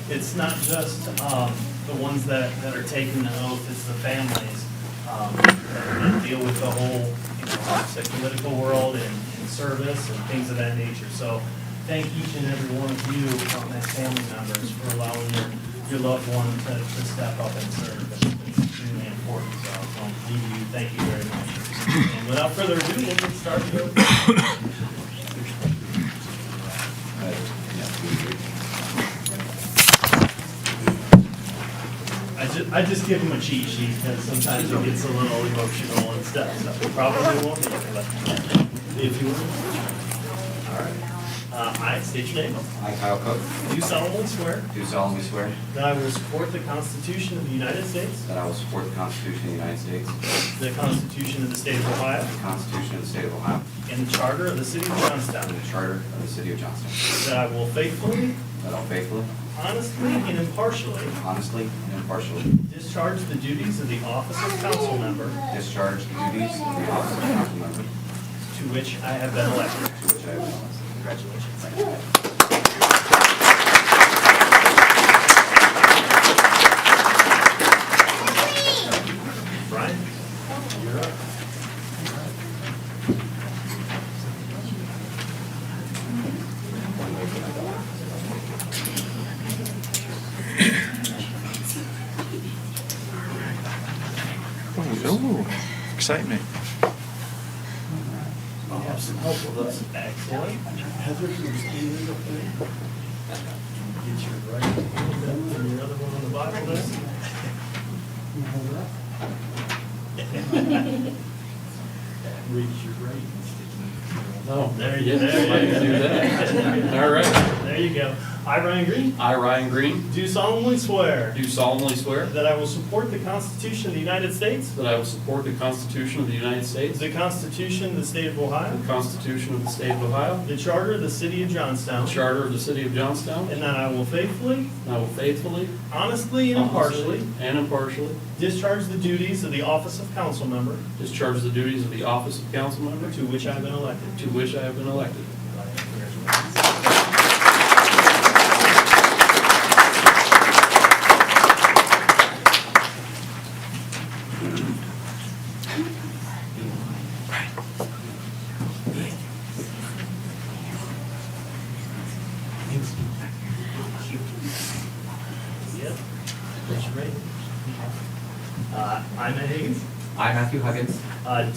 it's not just the ones that are taking the oath, it's the families that deal with the whole, obviously, political world and service and things of that nature. So thank each and every one of you as family members for allowing your loved one to step up and serve. It's extremely important. So thank you very much. And without further ado, we'll get started. I just give them a cheat sheet because sometimes it gets a little emotional and stuff. So probably won't be, but if you will. All right. I state your name. I, Kyle Cook, Do solemnly swear do solemnly swear that I will support the Constitution of the United States, that I will support the Constitution of the United States, the Constitution of the State of Ohio, the Constitution of the State of Ohio, and the Charter of the City of Johnstown. and the Charter of the City of Johnstown, That I will faithfully, that I will faithfully, honestly, and impartially honestly, and impartially discharge the duties of the office of council member discharge the duties of the office of council member to which I have been elected. to which I have been elected. Congratulations. Brian, you're up. Oh, excitement. I'll have some help with us. Excellent. Heather, can you stand up there? Get your right hand up and your other one on the Bible there. You hold it up. Reach your right and stick it. Oh, There you go. I can do that. All right. There you go. I, Ryan Green, I, Ryan Green, do solemnly swear do solemnly swear that I will support the Constitution of the United States, that I will support the Constitution of the United States, the Constitution of the State of Ohio, the Constitution of the State of Ohio, the Charter of the City of the Johnstown, Charter of the City of Johnstown, and that I will faithfully, and I will faithfully, honestly, and impartially honestly, and impartially discharge the duties of the office of council member discharge the duties of the office of council member to which I have been elected. to which I have been elected. Yep. Raise your right. I, Matt Higgins, I, Matthew Huggins,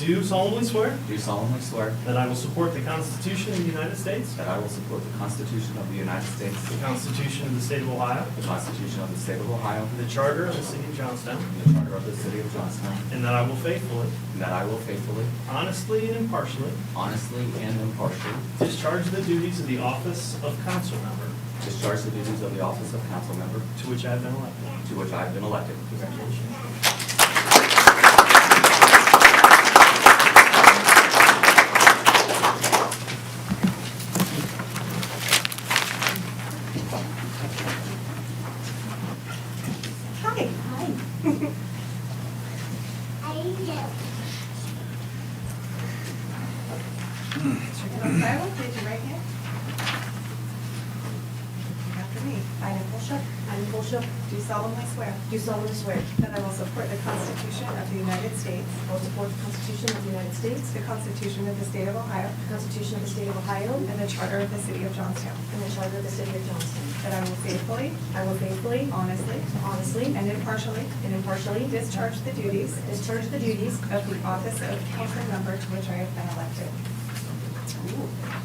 do solemnly swear do solemnly swear that I will support the Constitution of the United States, that I will support the Constitution of the United States, the Constitution of the State of Ohio, the Constitution of the State of Ohio, and the Charter of the City of Johnstown, and the Charter of the City of Johnstown, and that I will faithfully, and that I will faithfully, honestly, and impartially honestly, and impartially discharge the duties of the office of council member discharge the duties of the office of council member to which I have been elected. to which I have been elected. Congratulations. Hi. Hi. Second Bible, raise your right hand. After me. I, Nicole Shook, I, Nicole Shook, do solemnly swear do solemnly swear that I will support the Constitution of the United States, I will support the Constitution of the United States, the Constitution of the State of Ohio, the Constitution of the State of Ohio, and the Charter of the City of Johnstown, and the Charter of the City of Johnstown. that I will faithfully, I will faithfully, honestly, and impartially and impartially discharge the duties discharge the duties of the office of council member to which I have been elected.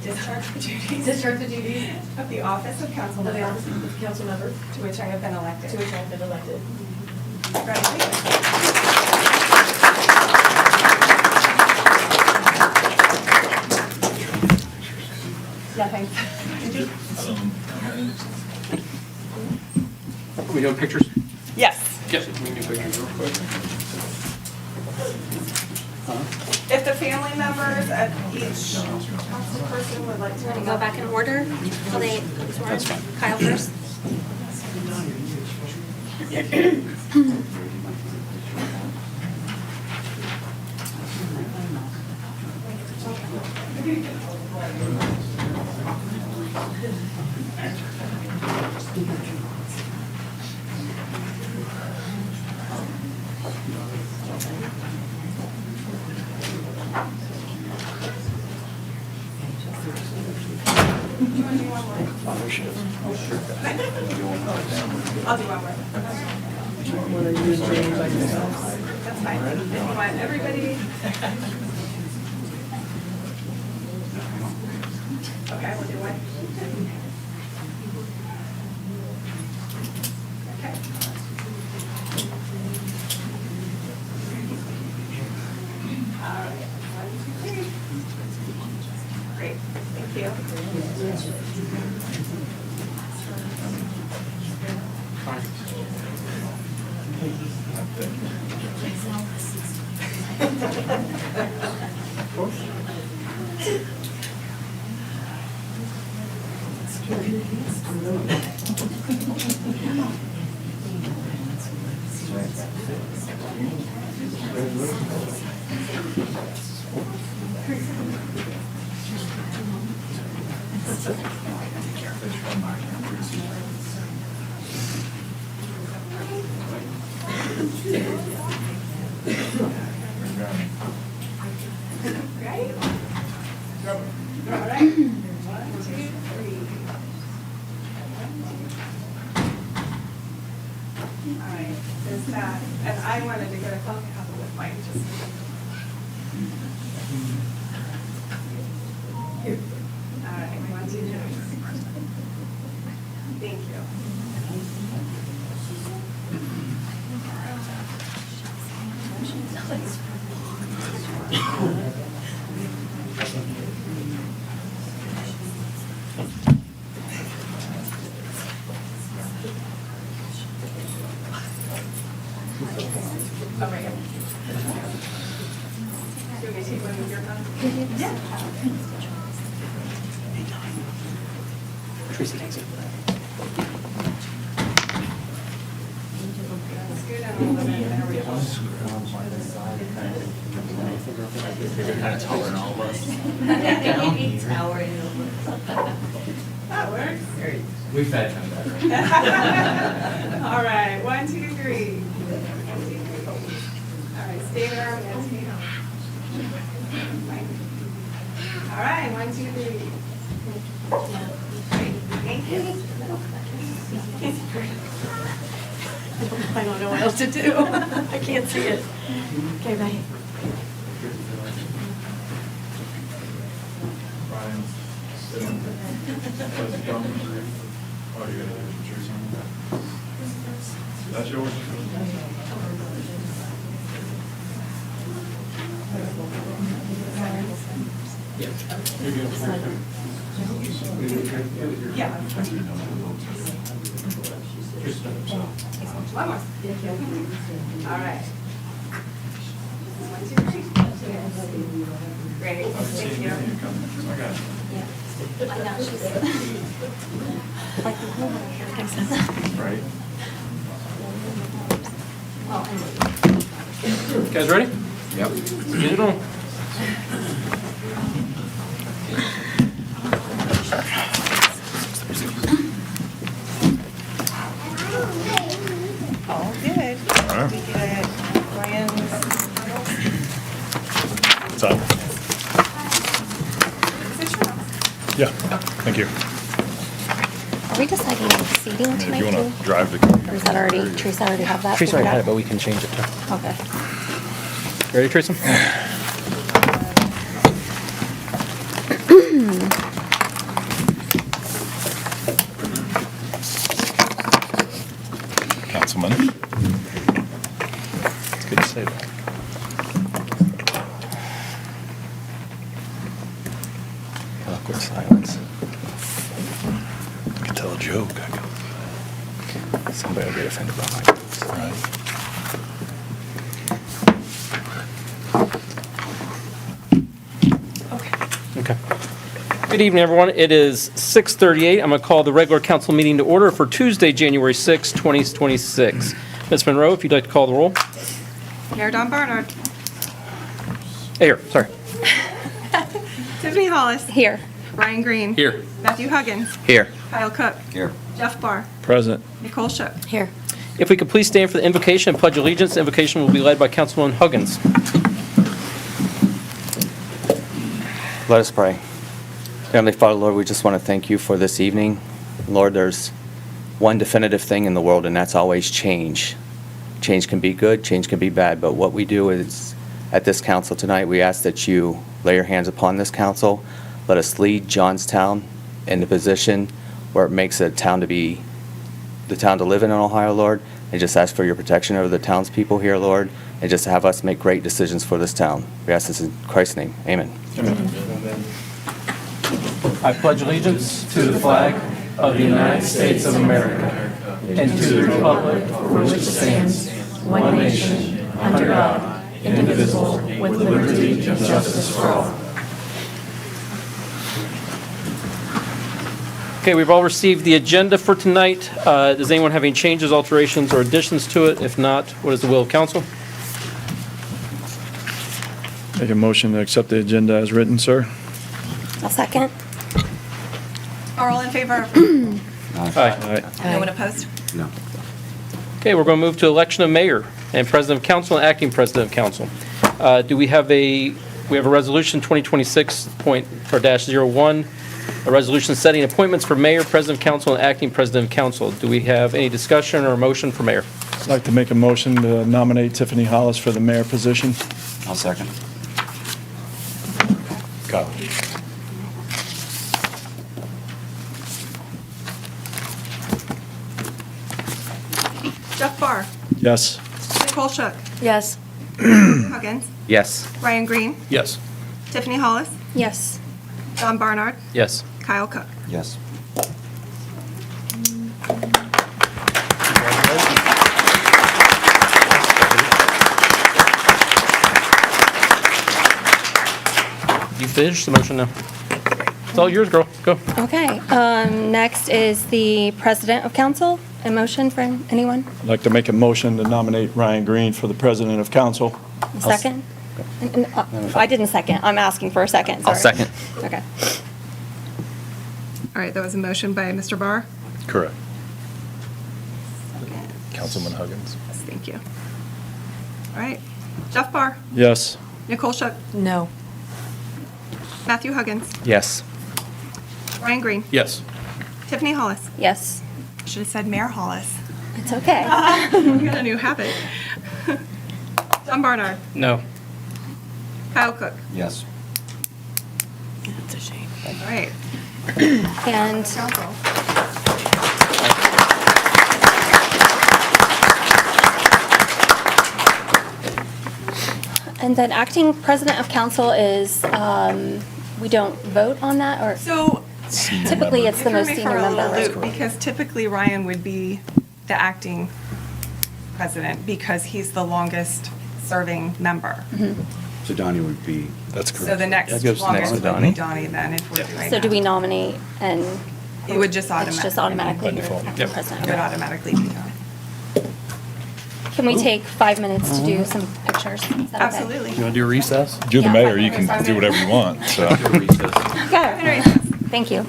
Discharge the duties of the office of council of the member office of council member to which I have been elected. to which I have been elected. Congratulations. Yeah, thanks. Are we doing pictures? Yes. Yes. We can do pictures real quick. If the family members of each council person would like to. Want to go back in order? So they, That's fine. Kyle first. I'll do one more. That's fine. If you want everybody. Okay, we'll do one. Okay. All right, 1, 2, 3. Great, thank you. Right? All right. 1, 2, 3. All right, there's that. And I wanted to get a phone couple with Mike just. All right, 1, 2, 3. Thank you. Oh, right here. Do you want me to take one with your phone? Yeah. Tracy takes it. Scoot down a little bit. There we go. They're kind of taller than all of us. That works. We've had time better. All right, 1, 2, 3. 1, 2, 3. All right, stay there. All right, 1, 2, 3. Great, thank you. I don't know what else to do. I can't see it. Okay, bye. Brian's sitting there. Does he come through? Oh, you gotta do the pictures on that. That's yours? Yeah. One more. All right. 1, 2, 3. Great, thank you. I got it. I know, she's like the whole Right? Guys ready? Yep. Get it on. All good. right. We get Brian's. What's up? Yeah, thank you. Are we deciding on seating I mean, if tonight you too? wanna drive the. Or is that already, Teresa already have that? Teresa already had it, figured but we can change it too. out? Okay. Ready, Teresa? Councilman. It's good to say that. Awkward silence. I could tell a joke. Somebody will get offended by my jokes. Right. Okay. Good evening, everyone. It is 6:38. I'm going to call the regular council meeting to order for Tuesday, January 6, 2026. Ms. Monroe, if you'd like to call the roll. Mayor Don Barnard. Here, sorry. Tiffany Hollis. Here. Ryan Green. Here. Matthew Huggins. Here. Kyle Cook. Here. Jeff Barr. Present. Nicole Shook. Here. If we could please stand for the invocation and pledge allegiance. The invocation will be led by Councilwoman Huggins. Let us pray. Heavenly Father, Lord, we just want to thank you for this evening. Lord, there's one definitive thing in the world, and that's always change. Change can be good, change can be bad, but what we do is, at this council tonight, we ask that you lay your hands upon this council. Let us lead Johnstown in the position where it makes a town to be the town to live in Ohio, Lord, and just ask for your protection over the townspeople here, Lord, and just have us make great decisions for this town. We ask this in Christ's name. Amen. I pledge allegiance to the flag of the United States of America and to the republic for which it stands, one nation, under God, indivisible, with liberty and justice for all. Okay, we've all received the agenda for tonight. Does anyone have any changes, alterations, or additions to it? If not, what is the will of council? Make a motion to accept the agenda as written, sir. I'll second. Are all in favor? Aye. No one opposed? No. Okay, we're going to move to election of mayor and president of council and acting president of council. Do we have a resolution 2026.01, a resolution setting appointments for mayor, president of council, and acting president of council. Do we have any discussion or motion for mayor? I'd like to make a motion to nominate Tiffany Hollis for the mayor position. I'll second. Go. Jeff Barr. Yes. Nicole Shook. Yes. Huggins. Yes. Ryan Green. Yes. Tiffany Hollis. Yes. John Barnard. Yes. Kyle Cook. Yes. You finished the motion now? It's all yours, girl. Go. Okay. Next is the president of council. A motion for anyone? I'd like to make a motion to nominate Ryan Green for the president of council. A second? I didn't second. I'm asking for a second. I'll Sorry. second. Okay. All right, that was a motion by Mr. Barr. Correct. Councilman Huggins. Yes, thank you. All right, Jeff Barr. Yes. Nicole Shook. No. Matthew Huggins. Yes. Ryan Green. Yes. Tiffany Hollis. Yes. Should have said Mayor Hollis. It's okay. We got a new habit. John Barnard. No. Kyle Cook. Yes. That's a shame. All right. And Council. then acting president of council is, we don't vote on that, or So typically it's the threw most me senior for a little member. loop, because typically Ryan would be the acting president because he's the longest serving member. So Donnie would be. That's So the next That goes next longest to would be Donnie. Donnie then if we're doing that. So do we nominate and? It would just It's just automatically By default. acting It president. would automatically be Donnie. Can we take 5 minutes to do some pictures? Is that okay? Absolutely. You want to do a recess? You're the Yeah, mayor, 5 you can minutes. do whatever you want, so. Okay. Thank you.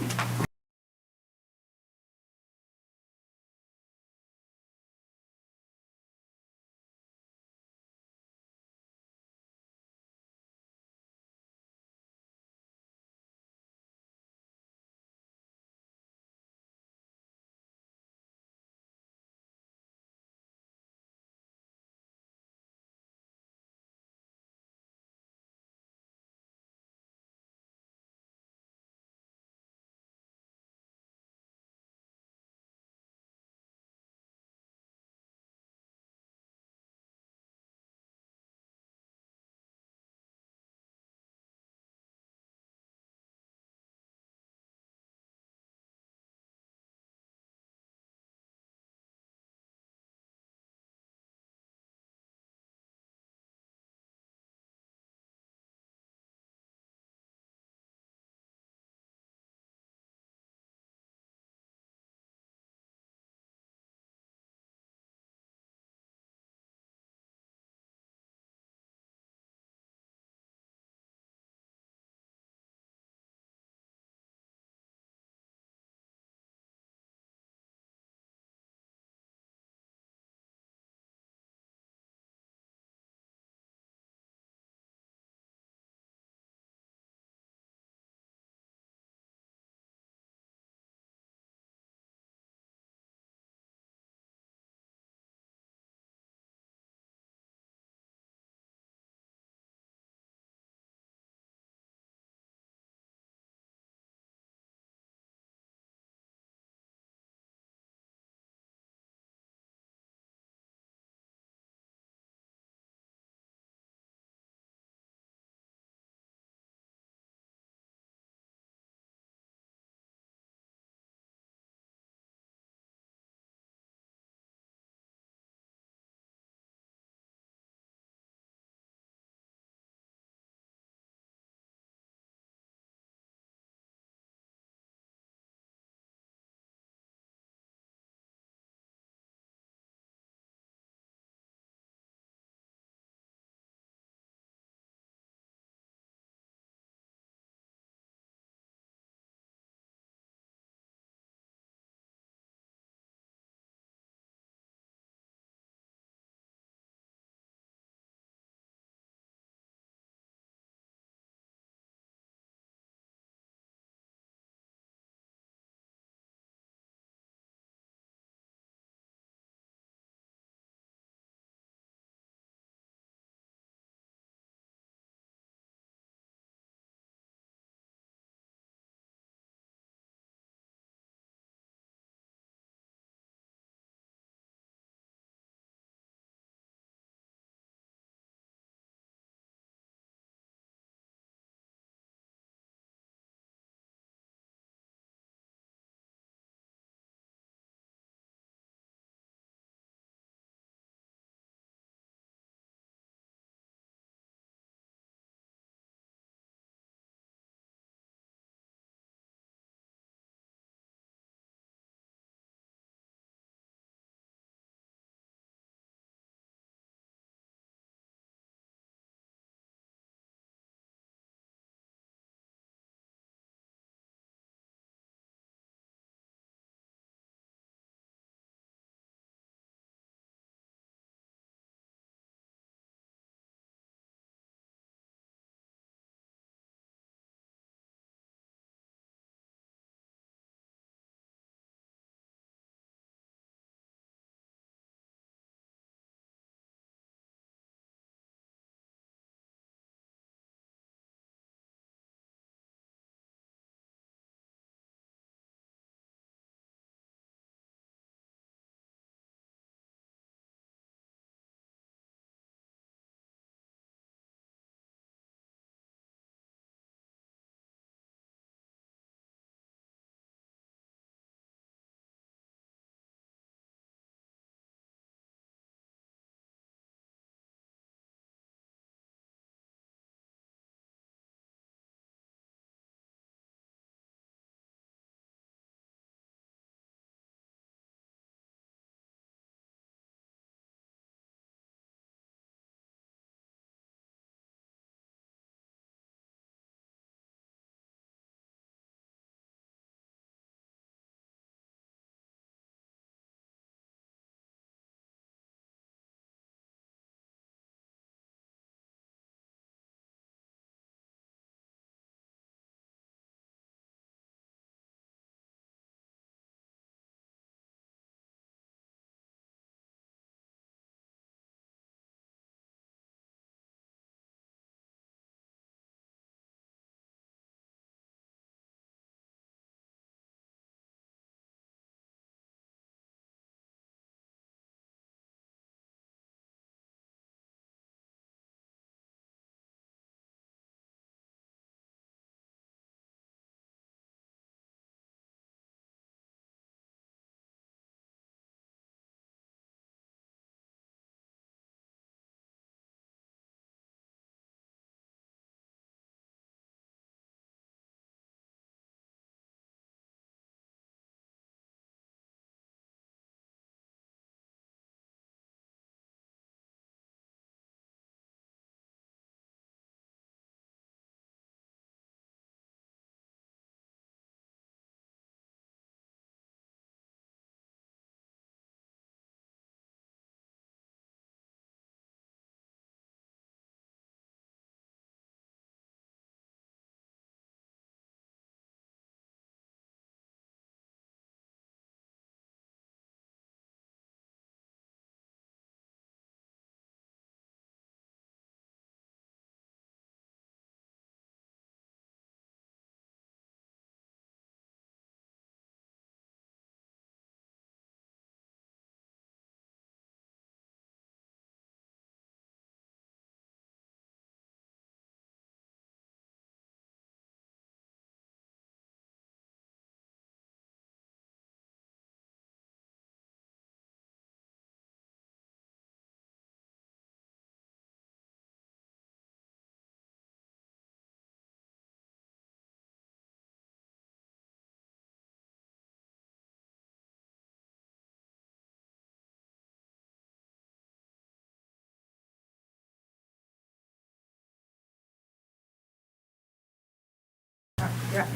You're up.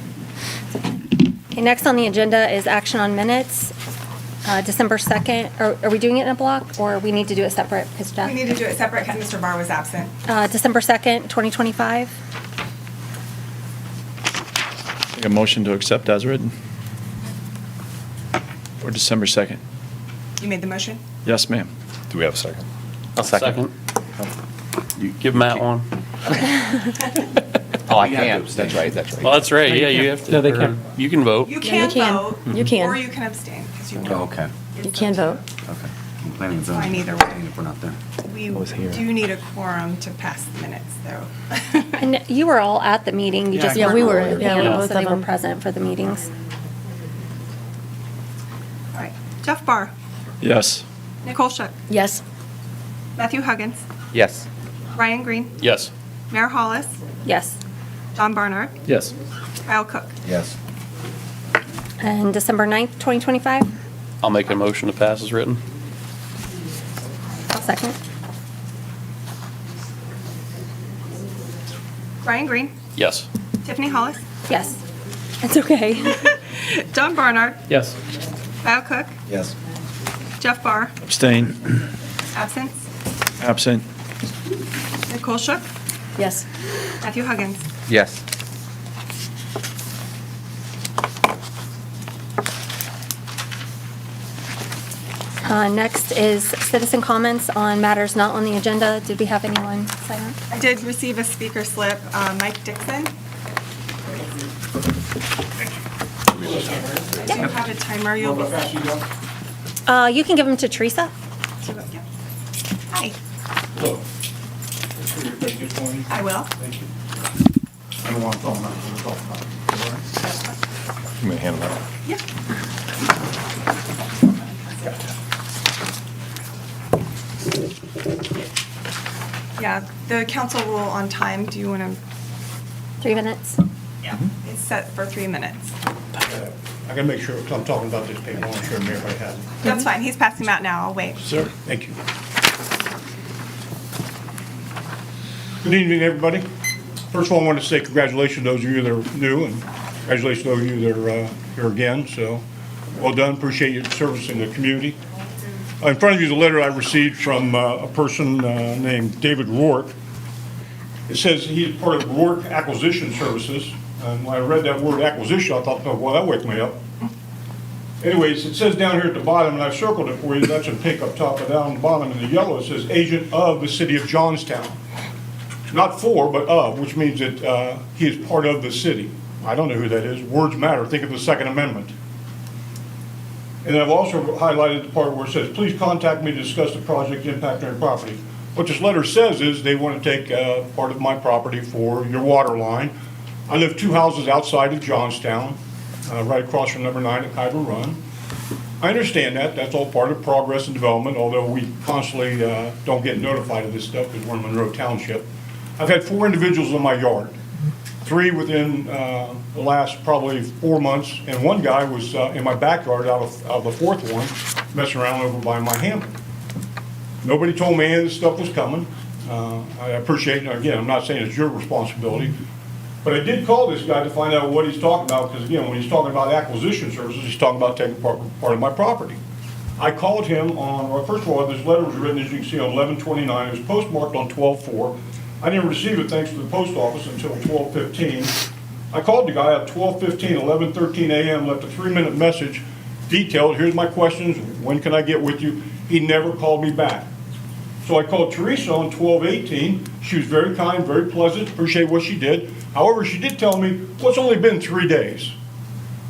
Okay, next on the agenda is action on minutes, December 2nd. Are we doing it in a block, or we need to do it separate? Because We need to do it separate because Mr. Barr was absent. December 2nd, 2025. Make a motion to accept as written. For December 2nd. You made the motion? Yes, ma'am. Do we have a second? I'll second. You give Matt one. Oh, I You have to can't. abstain. That's right, that's right. Well, that's right, yeah, you have to. No, they or can't. You can vote. You Yeah, can you can. vote. You can. Or you can abstain, because you Oh, don't. okay, You can vote. okay. I'm planning on It's fine voting either way. if we're not there. We was here. do need a quorum to pass the minutes, though. And you were all at the meeting, you just Yeah, weren't we all were. at the Yeah, meeting, both so they of were them. present for the meetings. All right. Jeff Barr, Yes. Nicole Shook, Yes. Matthew Huggins, Yes. Ryan Green, Yes. Mayor Hollis, Yes. John Barnard, Yes. Kyle Cook. Yes. And December 9th, 2025. I'll make a motion to pass as written. I'll second. Ryan Green, Yes. Tiffany Hollis, Yes. It's okay. John Barnard, Yes. Kyle Cook, Yes. Jeff Barr, Abstain. absence, Absent. Nicole Shook, Yes. Matthew Huggins. Yes. Next is citizen comments on matters not on the agenda. Did we have anyone sign up? I did receive a speaker slip, Mike Dixon. Do you have a timer? You'll be. You can give them to Teresa. Yeah. Hi, Hello. I will. Thank you. I don't want to talk about it. We'll talk about it. You may hand that. Yeah. Yeah, the council rule on time, do you want to? 3 minutes. Yeah. It's set for 3 minutes. I gotta make sure, 'cause I'm talking about this paper, I'm sure everybody has it. That's fine, he's passing them out now, I'll wait. Sir, thank you. Good evening, everybody. First of all, I want to say congratulations to those of you that are new, and congratulations to those of you that are here again, so well done, appreciate your service in the community. In front of you is a letter I received from a person named David Rourke. It says he is part of Rourke Acquisition Services, and when I read that word acquisition, I thought, oh, well, that wakes me up. Anyways, it says down here at the bottom, and I've circled it for you, that's in pink up top, but down the bottom in the yellow, it says agent of the city of Johnstown. Not for, but of, which means that he is part of the city. I don't know who that is. Words matter. Think of the Second Amendment. And then I've also highlighted the part where it says, please contact me to discuss the project impact on your property. What this letter says is they want to take part of my property for your water line. I live 2 houses outside of Johnstown, right across from number 9 at Khyber Run. I understand that. That's all part of progress and development, although we constantly don't get notified of this stuff because we're in Monroe Township. I've had 4 individuals in my yard, 3 within the last probably 4 months, and 1 guy was in my backyard out of the 4th one, messing around over by my hammock. Nobody told me any of this stuff was coming. I appreciate it. Again, I'm not saying it's your responsibility, but I did call this guy to find out what he's talking about, because again, when he's talking about acquisition services, he's talking about taking part of my property. I called him on, well, first of all, this letter was written, as you can see, on 11/29. It was postmarked on 12/4. I didn't receive it thanks to the post office until 12:15. I called the guy at 12:15, 11:13 a.m., left a 3-minute message, detailed, here's my questions, when can I get with you? He never called me back. So I called Teresa on 12/18. She was very kind, very pleasant, appreciate what she did. However, she did tell me, well, it's only been 3 days.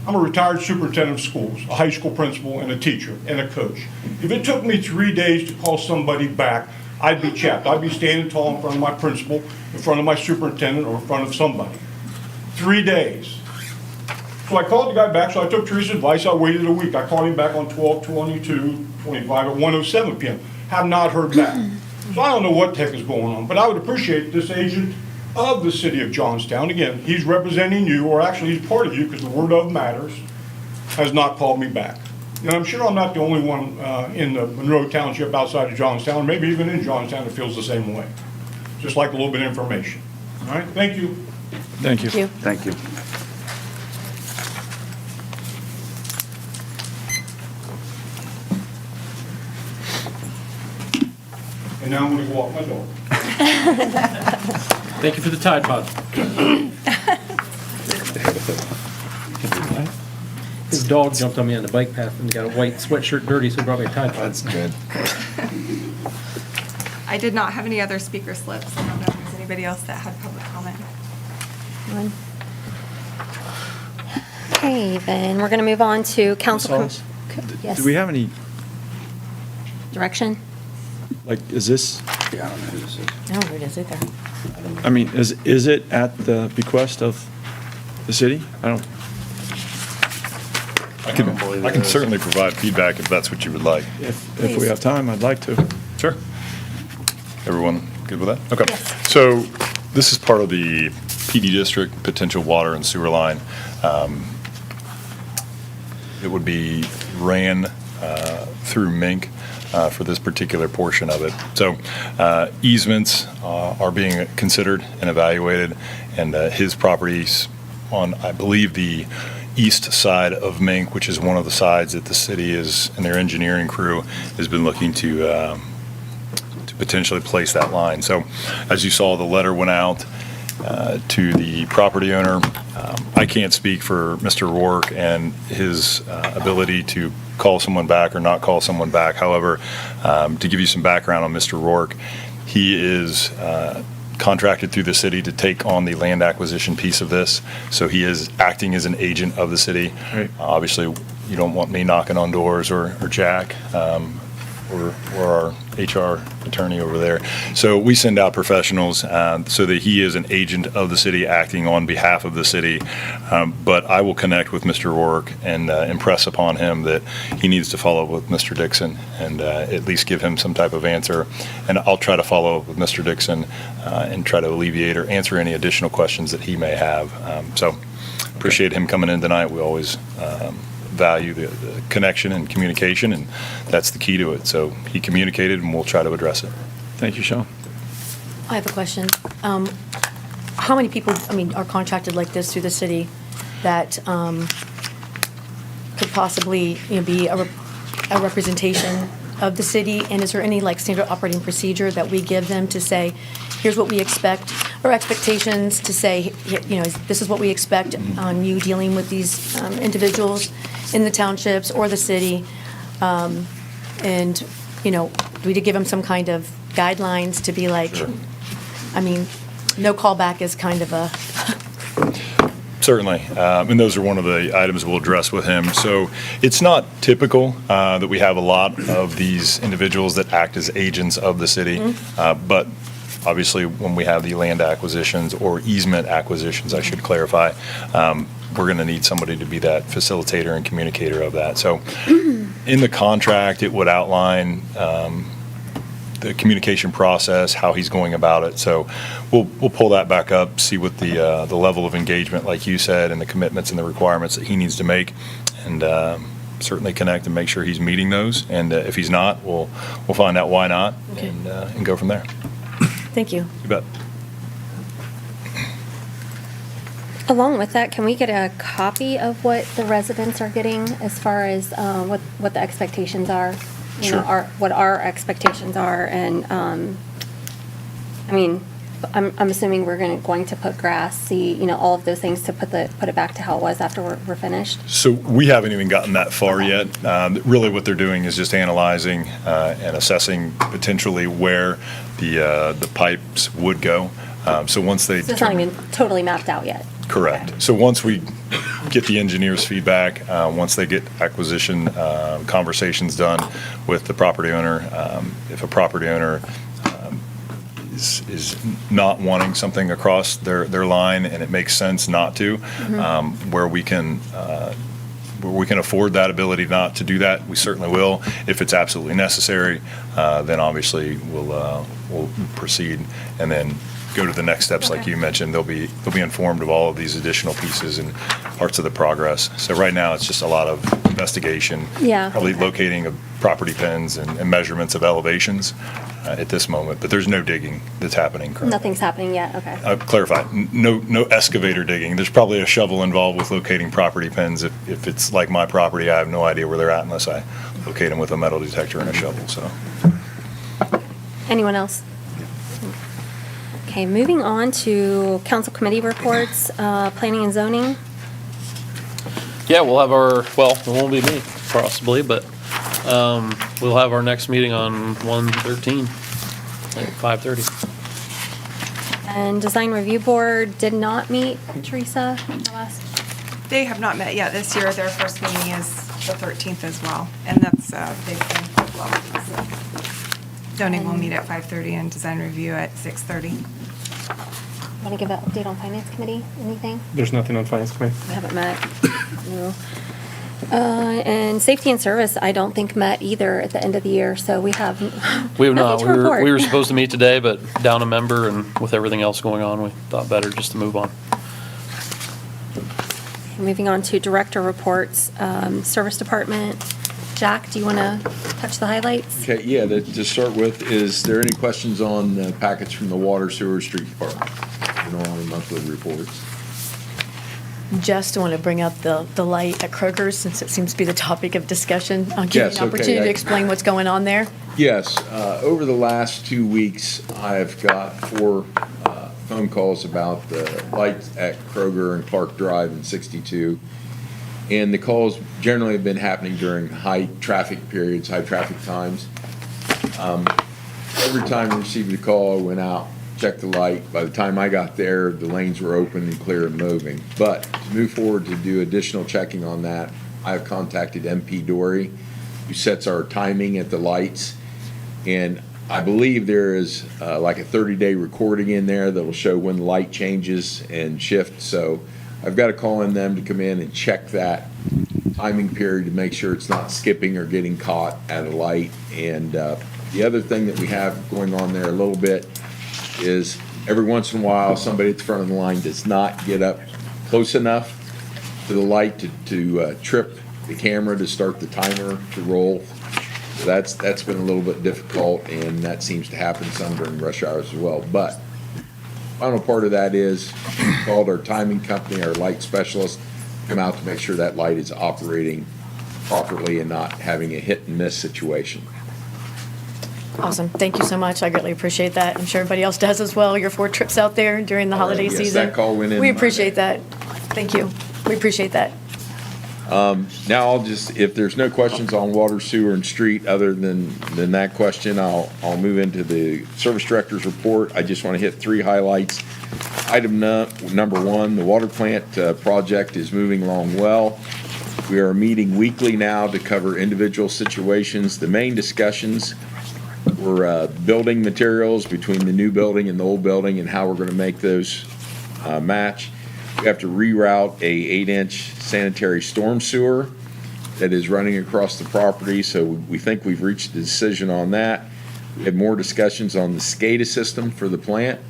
I'm a retired superintendent of schools, a high school principal, and a teacher, and a coach. If it took me 3 days to call somebody back, I'd be chapped. I'd be standing tall in front of my principal, in front of my superintendent, or in front of somebody. 3 days. So I called the guy back, so I took Teresa's advice, I waited a week. I called him back on 12/22/25 at 1:07 p.m. Have not heard back. So I don't know what the heck is going on, but I would appreciate this agent of the city of Johnstown, again, he's representing you, or actually he's part of you, because the word of matters, has not called me back. And I'm sure I'm not the only one in the Monroe Township outside of Johnstown, or maybe even in Johnstown that feels the same way. Just like a little bit of information. All right, thank you. Thank you. Thank you. Thank you. And now I'm gonna go walk my dog. Thank you for the Tide Pod. His dog jumped on me on the bike path and got a white sweatshirt dirty, so he brought me a Tide Pod. That's good. I did not have any other speaker slips. I don't know if there's anybody else that had public comment. One. Okay, then we're going to move on to council. Ms. Yes. Do we have any, Direction? like, is this, Yeah, I don't know who this is. No, it is either. I mean, is it at the bequest of the city? I don't, I can certainly provide feedback if that's what you would like. if we have time, I'd like to. Sure. Everyone good with that? Okay. Yes. So this is part of the PD district potential water and sewer line. It would be ran through Mink for this particular portion of it. So easements are being considered and evaluated, and his properties on, I believe, the east side of Mink, which is one of the sides that the city is, and their engineering crew has been looking to potentially place that line. So as you saw, the letter went out to the property owner. I can't speak for Mr. Rourke and his ability to call someone back or not call someone back. However, to give you some background on Mr. Rourke, he is contracted through the city to take on the land acquisition piece of this. So he is acting as an agent of the city. Right. Obviously, you don't want me knocking on doors or Jack or our HR attorney over there. So we send out professionals so that he is an agent of the city acting on behalf of the city. But I will connect with Mr. Rourke and impress upon him that he needs to follow up with Mr. Dixon and at least give him some type of answer. And I'll try to follow up with Mr. Dixon and try to alleviate or answer any additional questions that he may have. So appreciate him coming in tonight. We always value the connection and communication, and that's the key to it. So he communicated, and we'll try to address it. Thank you, Sean. I have a question. How many people, are contracted like this through the city that could possibly, be a representation of the city? And is there any like standard operating procedure that we give them to say, here's what we expect, or expectations to say, this is what we expect on you dealing with these individuals in the townships or the city? And, do we give them some kind of guidelines to be like, no callback is kind of a, Certainly, and those are one of the items we'll address with him. So it's not typical that we have a lot of these individuals that act as agents of the city, but obviously when we have the land acquisitions or easement acquisitions, I should clarify, we're going to need somebody to be that facilitator and communicator of that. So in the contract, it would outline the communication process, how he's going about it. So we'll pull that back up, see what the level of engagement, like you said, and the commitments and the requirements that he needs to make, and certainly connect and make sure he's meeting those. And if he's not, we'll find out why not, Okay. and go from there. thank you. You bet. Along with that, can we get a copy of what the residents are getting as far as what the expectations are? Sure. What our expectations are, and I'm assuming we're going to put grass, all of those things to put it back to how it was after we're finished. So we haven't even gotten that far yet. Really what they're doing is just analyzing and assessing potentially where the pipes would go. So once they So it's not even totally mapped out yet. Correct. So once we get the engineer's feedback, once they get acquisition conversations done with the property owner, if a property owner is not wanting something across their line and it makes sense not to, where we can afford that ability not to do that, we certainly will. If it's absolutely necessary, then obviously we'll proceed and then go to the next steps. Like you mentioned, they'll be informed of all of these additional pieces and parts of the progress. So right now, it's just a lot of investigation. Yeah. Probably locating of property pins and measurements of elevations at this moment, but there's no digging that's happening currently. Nothing's happening yet, okay. Clarify, no excavator digging. There's probably a shovel involved with locating property pins. If it's like my property, I have no idea where they're at unless I locate them with a metal detector and a shovel, so. Anyone else? Okay, moving on to council committee reports, planning and zoning. Yeah, we'll have our, well, it won't be me, possibly, but we'll have our next meeting on 1/13 at 5:30. And design review board did not meet, Teresa, last. They have not met yet this year. Their first meeting is the 13th as well, and that's a big thing as well. So, zoning will meet at 5:30 and design review at 6:30. Want to give an update on finance committee? Anything? There's nothing on finance committee. We haven't met. No. And safety and service, I don't think met either at the end of the year, so we have. We have not. nothing to report. We were supposed to meet today, but down a member, and with everything else going on, we thought better just to move on. Moving on to director reports, service department. Jack, do you want to touch the highlights? Okay, yeah, to start with, is there any questions on packets from the water, sewer, street department? On the monthly reports? Just want to bring up the light at Kroger's, since it seems to be the topic of discussion. I'll give you Yes, an okay, opportunity to I- explain what's going on there. Yes, over the last 2 weeks, I've got 4 phone calls about the lights at Kroger and Clark Drive and 62. And the calls generally have been happening during high traffic periods, high traffic times. Every time I received a call, I went out, checked the light. By the time I got there, the lanes were open and clear and moving. But to move forward to do additional checking on that, I've contacted MP Dory, who sets our timing at the lights. And I believe there is like a 30-day recording in there that will show when the light changes and shifts. So I've got to call in them to come in and check that timing period to make sure it's not skipping or getting caught at a light. And the other thing that we have going on there a little bit is every once in a while, somebody at the front of the line does not get up close enough to the light to trip the camera to start the timer to roll. So that's been a little bit difficult, and that seems to happen some during rush hours as well. But final part of that is called our timing company, our light specialist, come out to make sure that light is operating properly and not having a hit and miss situation. Awesome. Thank you so much. I greatly appreciate that. I'm sure everybody else does as well. Your 4 trips out there during the holiday Yes, season. that call went in We Monday. appreciate that. Thank you. We appreciate that. Now I'll just, if there's no questions on water, sewer, and street other than that question, I'll move into the service director's report. I just want to hit 3 highlights. Item number 1, the water plant project is moving along well. We are meeting weekly now to cover individual situations. The main discussions were building materials between the new building and the old building and how we're going to make those match. We have to reroute a 8-inch sanitary storm sewer that is running across the property, so we think we've reached a decision on that. We had more discussions on the SCADA system for the plant.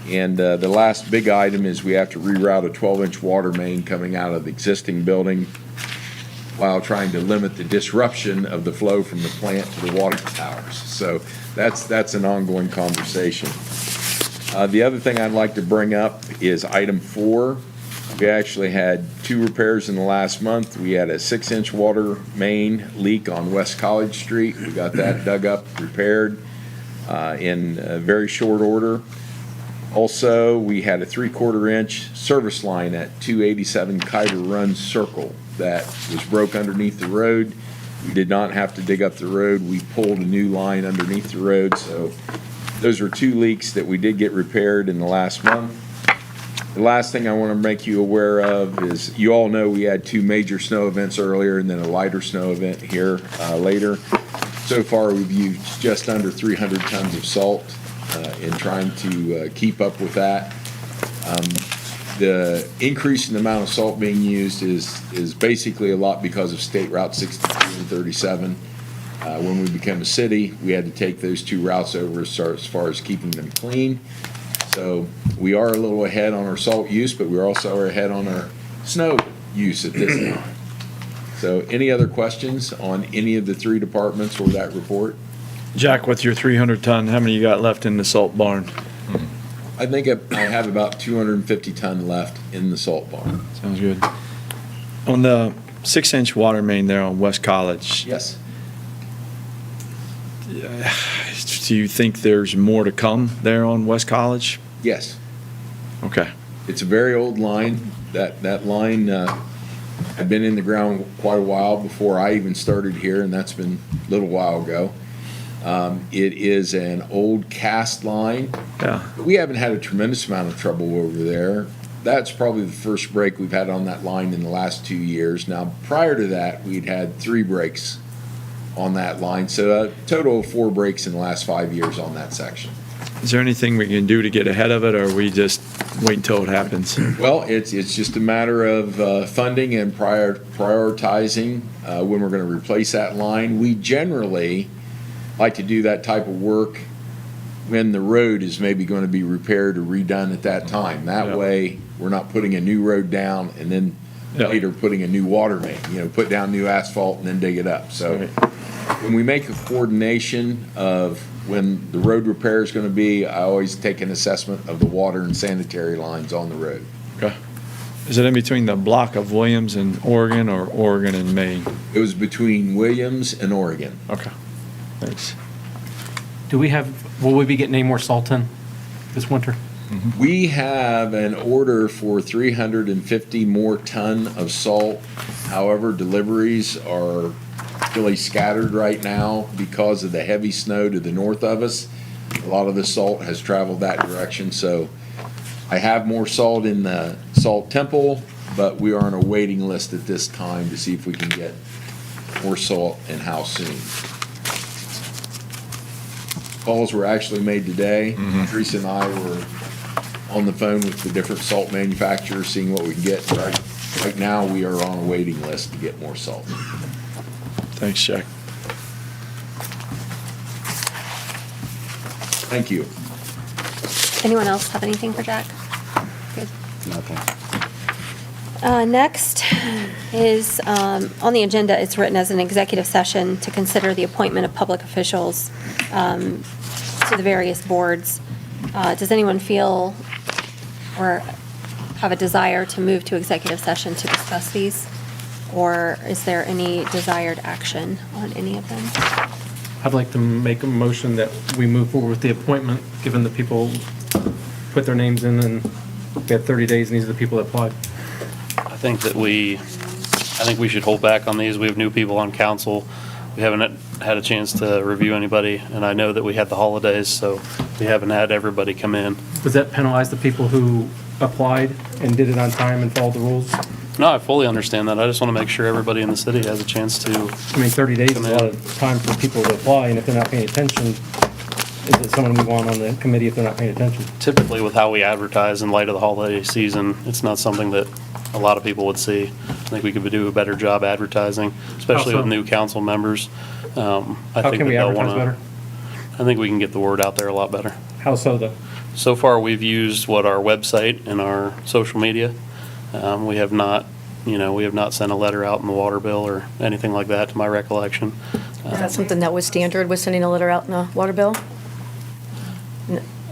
And the last big item is we have to reroute a 12-inch water main coming out of the existing building while trying to limit the disruption of the flow from the plant to the water towers. So that's an ongoing conversation. The other thing I'd like to bring up is item 4. We actually had 2 repairs in the last month. We had a 6-inch water main leak on West College Street. We got that dug up, repaired in very short order. Also, we had a 3/4-inch service line at 287 Kiter Run Circle that was broke underneath the road. We did not have to dig up the road. We pulled a new line underneath the road. So those are 2 leaks that we did get repaired in the last month. The last thing I want to make you aware of is you all know we had 2 major snow events earlier and then a lighter snow event here later. So far, we've used just under 300 tons of salt in trying to keep up with that. The increase in the amount of salt being used is basically a lot because of State Route 62 and 37. When we became a city, we had to take those 2 routes over as far as keeping them clean. So we are a little ahead on our salt use, but we're also ahead on our snow use at this time. So any other questions on any of the 3 departments or that report? Jack, with your 300 ton, how many you got left in the salt barn? I think I have about 250 ton left in the salt barn. Sounds good. On the 6-inch water main there on West College. Yes. Do you think there's more to come there on West College? Yes. Okay. It's a very old line. That line had been in the ground quite a while before I even started here, and that's been a little while ago. It is an old cast line. Yeah. We haven't had a tremendous amount of trouble over there. That's probably the first break we've had on that line in the last 2 years. Now, prior to that, we'd had 3 breaks on that line, so a total of 4 breaks in the last 5 years on that section. Is there anything we can do to get ahead of it, or we just wait until it happens? Well, it's just a matter of funding and prioritizing when we're going to replace that line. We generally like to do that type of work when the road is maybe going to be repaired or redone at that time. That Yeah. way, we're not putting a new road down and then Yeah. later putting a new water main, put down new asphalt and then dig it up. So when we make a coordination of when the road repair is going to be, I always take an assessment of the water and sanitary lines on the road. Okay. Is it in between the block of Williams and Oregon, or Oregon and Maine? It was between Williams and Oregon. Okay. Thanks. Will we be getting any more salt in this winter? We have an order for 350 more ton of salt. However, deliveries are really scattered right now because of the heavy snow to the north of us. A lot of the salt has traveled that direction, so I have more salt in the salt temple, but we are on a waiting list at this time to see if we can get more salt and how soon. Calls were actually made today. Teresa and I were on the phone with the different salt manufacturers, seeing what we can get. Right now, we are on a waiting list to get more salt. Thanks, Jack. Thank you. Anyone else have anything for Jack? Good. Nothing. Next is, on the agenda, it's written as an executive session to consider the appointment of public officials to the various boards. Does anyone feel or have a desire to move to executive session to discuss these? Or is there any desired action on any of them? I'd like to make a motion that we move forward with the appointment, given the people put their names in and we had 30 days and these are the people that applied. I think we should hold back on these. We have new people on council. We haven't had a chance to review anybody, and I know that we had the holidays, so we haven't had everybody come in. Does that penalize the people who applied and did it on time and followed the rules? No, I fully understand that. I just want to make sure everybody in the city has a chance to. I mean, 30 days is a lot of time for people to apply, and if they're not paying attention, is it someone we want on the committee if they're not paying attention? Typically, with how we advertise in light of the holiday season, it's not something that a lot of people would see. I think we could do a better job advertising, especially How so? with new council members. How can we advertise better? I think we can get the word out there a lot better. How so, though? So far, we've used our website and our social media. We have not sent a letter out in the water bill or anything like that, to my recollection. Is that something that was standard, was sending a letter out in the water bill?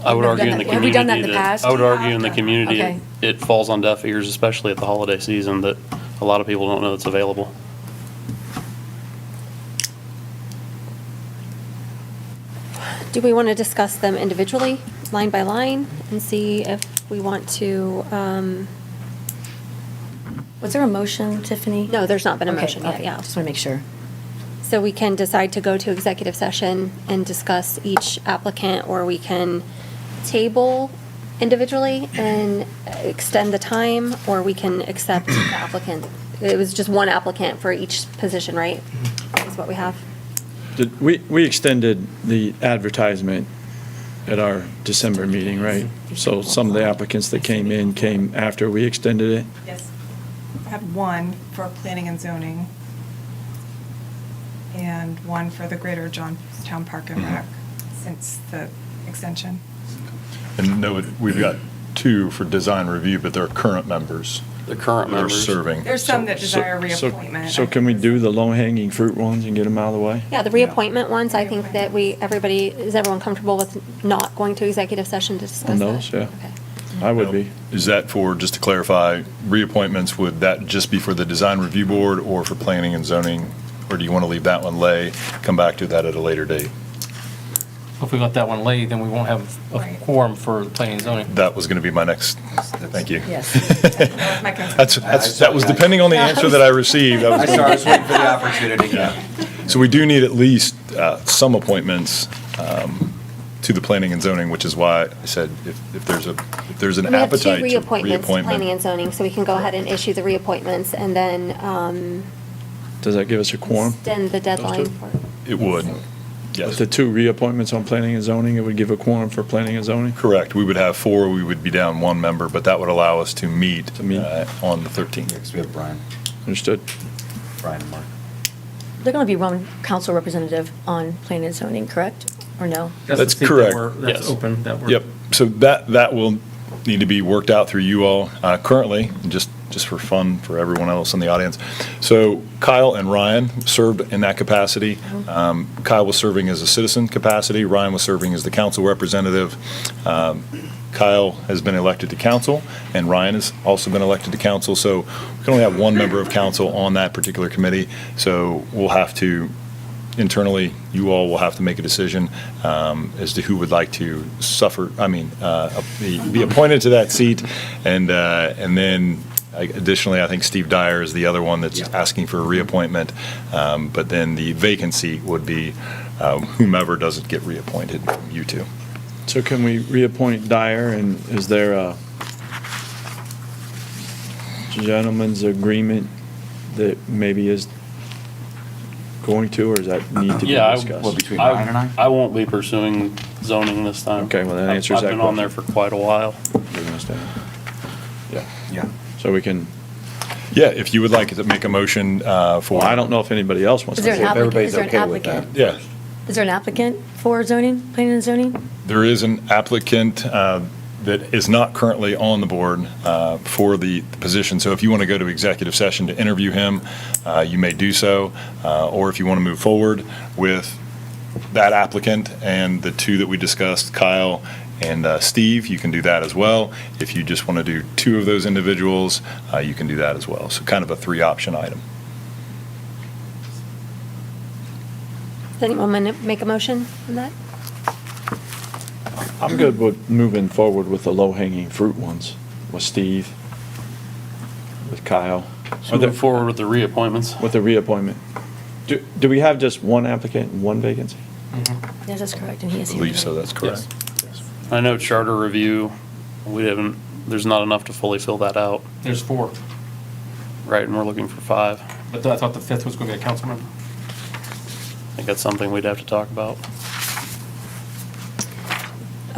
I would argue in the community. Have we done that in the past? I would argue in the community, Okay. it falls on deaf ears, especially at the holiday season, that a lot of people don't know it's available. Do we want to discuss them individually, line by line, and see if we want to, Was there a motion, Tiffany? no, there's not been a Okay, motion yet, okay. yeah. Just want to make sure. So we can decide to go to executive session and discuss each applicant, or we can table individually and extend the time, or we can accept the applicant. It was just one applicant for each position, right? Is what we have. We extended the advertisement at our December meeting, right? So some of the applicants that came after we extended it? Yes. I have one for planning and zoning, and one for the Greater Johnstown Park and Rec since the extension. And no, we've got 2 for design review, but they're current members. The current They're members. serving. There's some that desire So- reappointment. So can we do the low-hanging fruit ones and get them out of the way? Yeah, the reappointment ones, I think that is everyone comfortable with not going to executive session to discuss On that? those, yeah. Okay. I would be. Is that for, just to clarify, reappointments, would that just be for the design review board or for planning and zoning? Or do you want to leave that one lay, come back to that at a later date? If we got that one late, then we won't have a Right. quorum for planning and zoning. That was going to be my next, thank you. Yes. My concern. That was depending on the answer that I received. that was I gonna saw, I be- was waiting for the opportunity. So we do need at least some appointments to the planning and zoning, which is why I said if there's an We have two appetite to reappointments, planning reappointment. and zoning, so we can go ahead and issue the reappointments and then Does that give us a quorum? extend the deadline two? for. It would, With yes. the two reappointments on planning and zoning, it would give a quorum for planning and zoning? Correct. We would have 4, we would be down 1 member, but that would allow us to meet To meet. on the 13th. Because we have Brian, Understood? Brian and Mark. They're going to be one council representative on planning and zoning, correct? Or no? the That's seat that correct. we're- That's Yes. open, that we're. Yep, so that will need to be worked out through you all. Currently, just for fun for everyone else in the audience. So Kyle and Ryan served in that capacity. Kyle was serving as a citizen capacity, Ryan was serving as the council representative. Kyle has been elected to council, and Ryan has also been elected to council, so we can only have one member of council on that particular committee, so we'll have to, internally, you all will have to make a decision as to who would like to be appointed to that seat, and then additionally, I think Steve Dyer is the other one that's asking for a reappointment, but then the vacant seat would be whomever doesn't get reappointed, you two. So can we reappoint Dyer, and is there a gentleman's agreement that maybe is going to, or does that need to be Yeah, discussed? Well, between Ryan and I? I won't be pursuing zoning this time. Okay, well, that answers I've that been on there question. for quite a while. You understand? Yeah, Yeah. so we can, Yeah, if you would like to make a motion for. well, I don't know if anybody else wants Is to. there an if applicant? everybody's Is there an okay with that. applicant? Yeah, Is there an applicant for zoning, planning and zoning? there is an applicant that is not currently on the board for the position. So if you want to go to executive session to interview him, you may do so. Or if you want to move forward with that applicant and the two that we discussed, Kyle and Steve, you can do that as well. If you just want to do 2 of those individuals, you can do that as well. So kind of a 3-option item. Does anyone want to make a motion on that? I'm good with moving forward with the low-hanging fruit ones, with Steve, with Kyle. So move forward with the reappointments. With the reappointment. Do we have just one applicant and one vacancy? Yes, that's correct, and he I is here. believe so, tonight. that's correct. I know charter review, there's not enough to fully fill that out, There's 4, right, and we're looking for 5. but I thought the 5th was going to be a council member. I think that's something we'd have to talk about.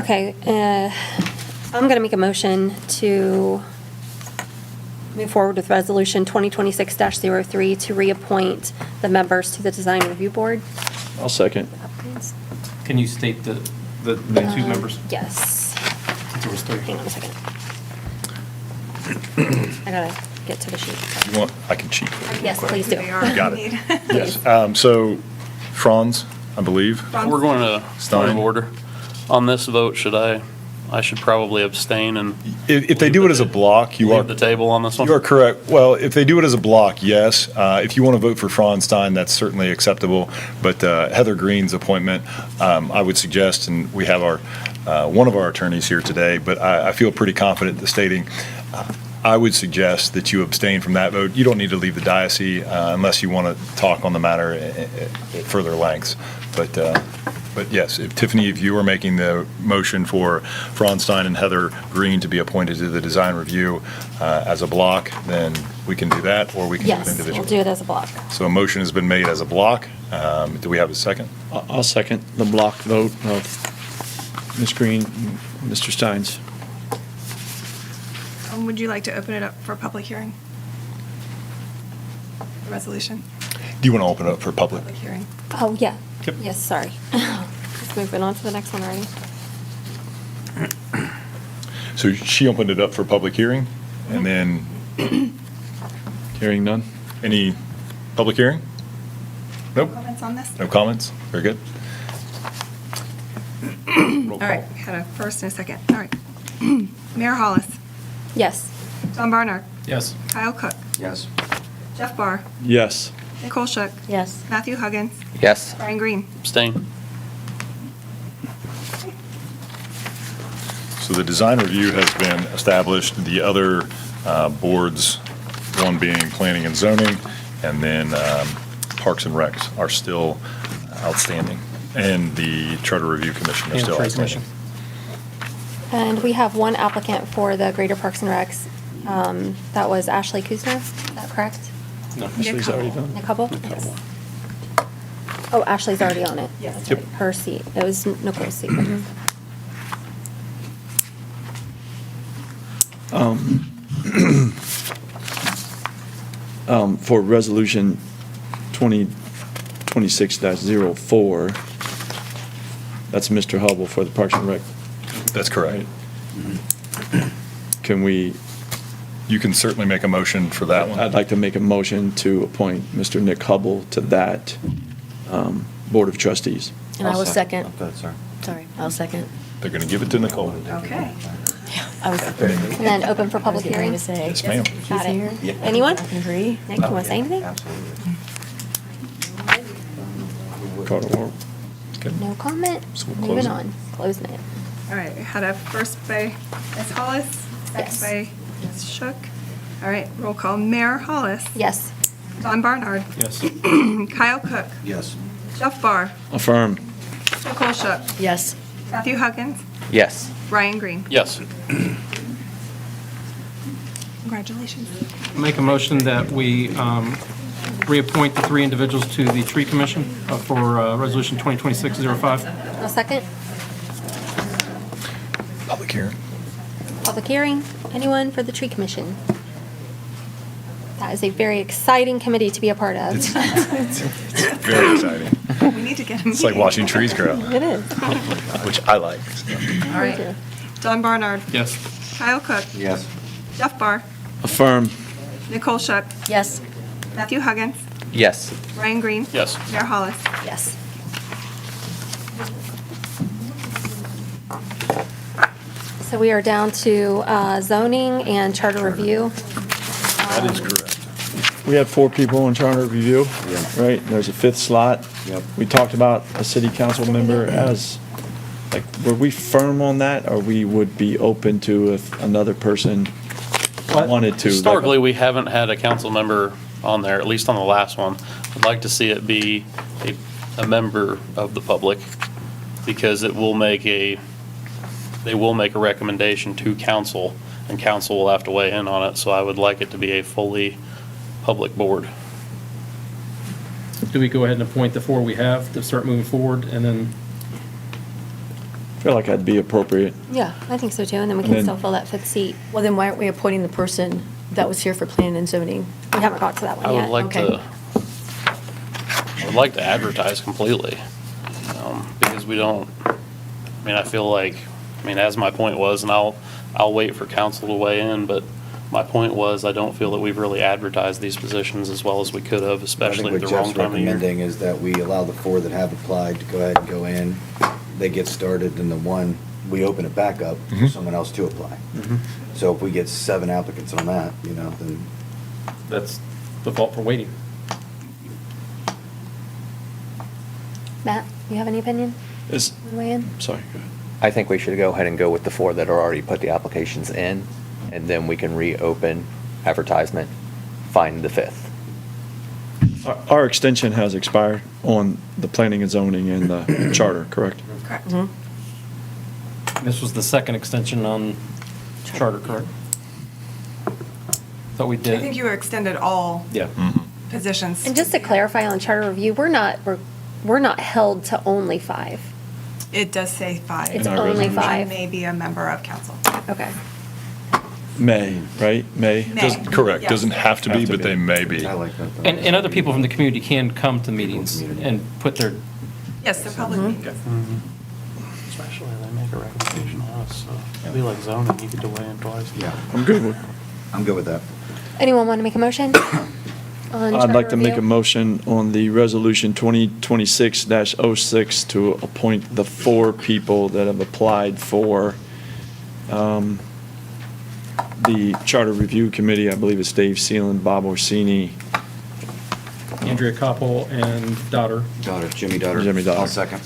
Okay, I'm going to make a motion to move forward with Resolution 2026-03 to reappoint the members to the Design Review Board. I'll second. Applicants. Can you state the 2 members? Yes. Since there was 3. Hang on a second. I gotta get to the sheet. You want, I can cheat for you. Yes, please do. They are Got it. indeed. Yes, so Franz, I believe. We're going to Stein. point of order. On this vote, I should probably abstain and If they do it as a block, you are. leave the table on this one? You are correct. Well, if they do it as a block, yes. If you want to vote for Franz Stein, that's certainly acceptable. But Heather Green's appointment, I would suggest, and we have one of our attorneys here today, but I feel pretty confident in stating, I would suggest that you abstain from that vote. You don't need to leave the diocese unless you want to talk on the matter at further lengths. But yes, if Tiffany, if you are making the motion for Franz Stein and Heather Green to be appointed to the design review as a block, then we can do that, or we can do it Yes, we'll individually. do it as a block. So a motion has been made as a block. Do we have a second? I'll second the block vote of Ms. Green, Mr. Steins. Would you like to open it up for public hearing? The resolution, Do you want to open it up for public? public hearing. Oh, yeah. Yep. Yes, sorry. Just moving on to the next one already. So she opened it up for public hearing, and then Hearing none? any public hearing? Nope, Comments on this? no comments? Very good. All right, had a first and a second. All right. Mayor Hollis, Yes. John Barnard, Yes. Kyle Cook, Yes. Jeff Barr, Yes. Nicole Shook, Yes. Matthew Huggins, Yes. Brian Green. Abstain. So the design review has been established. The other boards, one being planning and zoning, and then Parks and Recs are still outstanding. And the Charter Review Commission are And still Tree outstanding. Commission. And we have one applicant for the Greater Parks and Recs. That was Ashley Kuzner, is that correct? No, Ashley's already done. Nick Hubble? Yes. Oh, Ashley's already on it. Yes. That's right. Her seat. It was Nicole's seat. Mhm. For Resolution 2026-04, that's Mr. Hubble for the Parks and Rec. That's correct. Can we, You can certainly make a motion for that one. I'd like to make a motion to appoint Mr. Nick Hubble to that Board of Trustees. And I will second. Oh, good, sir. Sorry, I'll second. They're going to give it to Nicole. Okay. I was. And then open for public hearing? To say. Yes, ma'am. Got He's here. it. Anyone? I can agree. Nick, you want to say anything? Absolutely. Call to order. No comment? So we'll Moving close it. on. Closing it. All right, we had a first by Ms. Hollis, Yes. second by Ms. Shook. All right, roll call. Mayor Hollis. Yes. Don Barnard. Yes. Kyle Cook. Yes. Jeff Barr. Affirm. Nicole Shook. Yes. Matthew Huggins. Yes. Ryan Green. Yes. Congratulations. Make a motion that we reappoint the 3 individuals to the Tree Commission for Resolution 2026-05. A second? Public hearing. Public hearing? Anyone for the Tree Commission? That is a very exciting committee to be a part of. Very exciting. We need to get him. It's like watching trees grow, It is. which I like. All right. Don Barnard. Yes. Kyle Cook. Yes. Jeff Barr. Affirm. Nicole Shook. Yes. Matthew Huggins. Yes. Ryan Green. Yes. Mayor Hollis. Yes. So we are down to zoning and charter review. That is correct. We have 4 people on charter review, Yeah. right? There's a 5th slot. Yep. We talked about a city council member as, like, were we firm on that, or we would be open to if another person wanted to? Historically, we haven't had a council member on there, at least on the last one. I'd like to see it be a member of the public, because it will make they will make a recommendation to council, and council will have to weigh in on it, so I would like it to be a fully public board. Do we go ahead and appoint the 4 we have to start moving forward, and then, I feel like that'd be appropriate. Yeah, I think so too, and then we And can then- still fill that 5th seat. Well, then why aren't we appointing the person that was here for planning and zoning? We haven't got to that one I yet. would like Okay. I would like to advertise completely, because we don't, I mean, I feel like, as my point was, and I'll wait for council to weigh in, but my point was, I don't feel that we've really advertised these positions as well as we could have, especially at the wrong time of year. I think what Jeff's recommending is that we allow the 4 that have applied to go ahead and go in. They get started, and the 1, we open it back up for someone else to apply. So if we get 7 applicants on that, then that's the fault for waiting. Matt, you have any opinion? Is, Weigh in? sorry, go ahead. I think we should go ahead and go with the 4 that are already put the applications in, and then we can reopen advertisement, find the 5th. Our extension has expired on the planning and zoning and the charter, correct? Correct. This was the second extension on charter, correct? Thought we I did. think you extended all Yeah. positions. And just to clarify on charter review, we're not held to only 5. It does say 5. It's only 5. May be a member of council. Okay. May, right? May? May. Correct. Yes. Doesn't have to be, Have to but be. they may be. I like that. though. And other people from the community can come to meetings and put their, Yes, the public meetings. Especially they make a recommendation on us, so it'd be like zoning, you get to weigh in twice. Yeah, I'm good with, I'm good with that. Anyone want to make a motion? on I'd charter like to make a review? motion on the resolution 2026-06 to appoint the 4 people that have applied for the Charter Review Committee. I believe it's Dave Seeland, Bob Orsini. Andrea Koppel and Daughter. Jimmy Daughter. Jimmy Daughter. I'll second.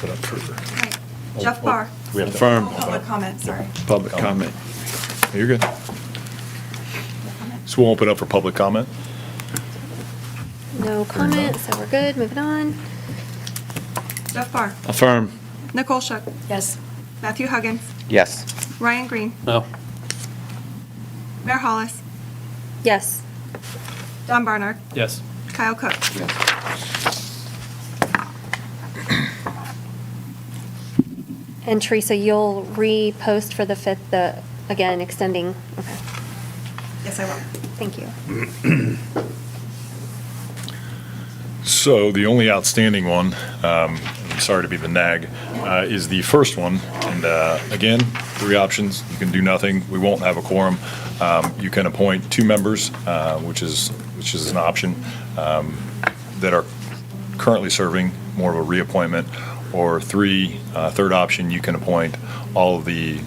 Put up further. Right. Jeff Barr. We have to- Affirm. Public comment, sorry. Public comment. You're good. So we'll open up for public comment. No comments, so we're good. Moving on. Jeff Barr. Affirm. Nicole Shook. Yes. Matthew Huggins. Yes. Ryan Green. No. Mayor Hollis. Yes. Don Barnard. Yes. Kyle Cook. And Teresa, you'll repost for the 5th, again, extending, okay, Yes, I will. thank you. So the only outstanding one, I'm sorry to be the nag, is the first one. And again, 3 options. You can do nothing. We won't have a quorum. You can appoint 2 members, which is an option, that are currently serving, more of a reappointment, or 3, third option, you can appoint all of the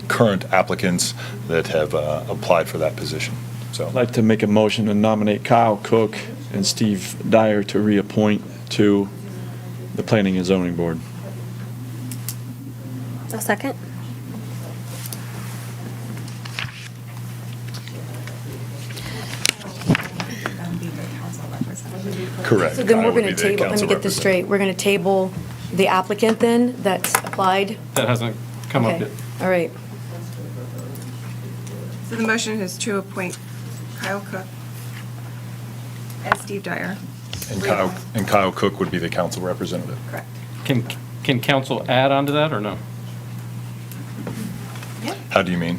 current applicants that have applied for that position. So. I'd like to make a motion to nominate Kyle Cook and Steve Dyer to reappoint to the Planning and Zoning Board. A second? Correct. So then Kyle we're would going be to the table, let me council get this straight, we're going to table the applicant then that's applied? That hasn't come up Okay. yet. All right. So the motion is to appoint Kyle Cook and Steve Dyer. And Kyle Cook would be the council representative. Correct. Can council add on to that, or no? How do you mean?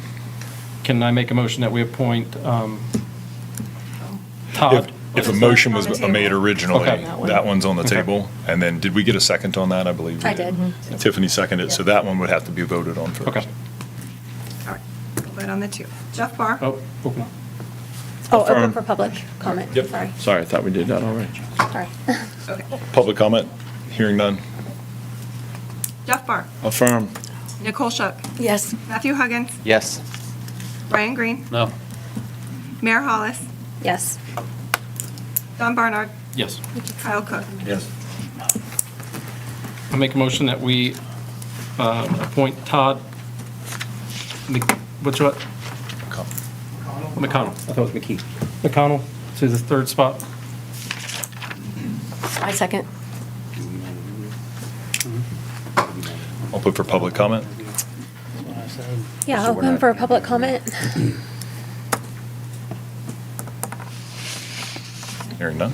Can I make a motion that we appoint Todd? If a motion was made originally, Okay. that one's on the Okay. table. And then, did we get a second on that, I believe? we I did. Tiffany seconded, so that one would have to be voted on first. Okay. All right, we'll vote on the 2. Jeff Barr. Oh, open. Oh, open Affirm. for public comment. Yep. Sorry. Sorry, I thought we did that already. Sorry. Okay. Public comment? Hearing none? Jeff Barr. Affirm. Nicole Shook. Yes. Matthew Huggins. Yes. Ryan Green. No. Mayor Hollis. Yes. Don Barnard. Yes. Kyle Cook. Yes. I'll make a motion that we appoint Todd, what's what? McConnell. I thought it was McKee. McConnell to the 3rd spot. I second. I'll put for public comment. Yeah, open for public comment. Hearing none?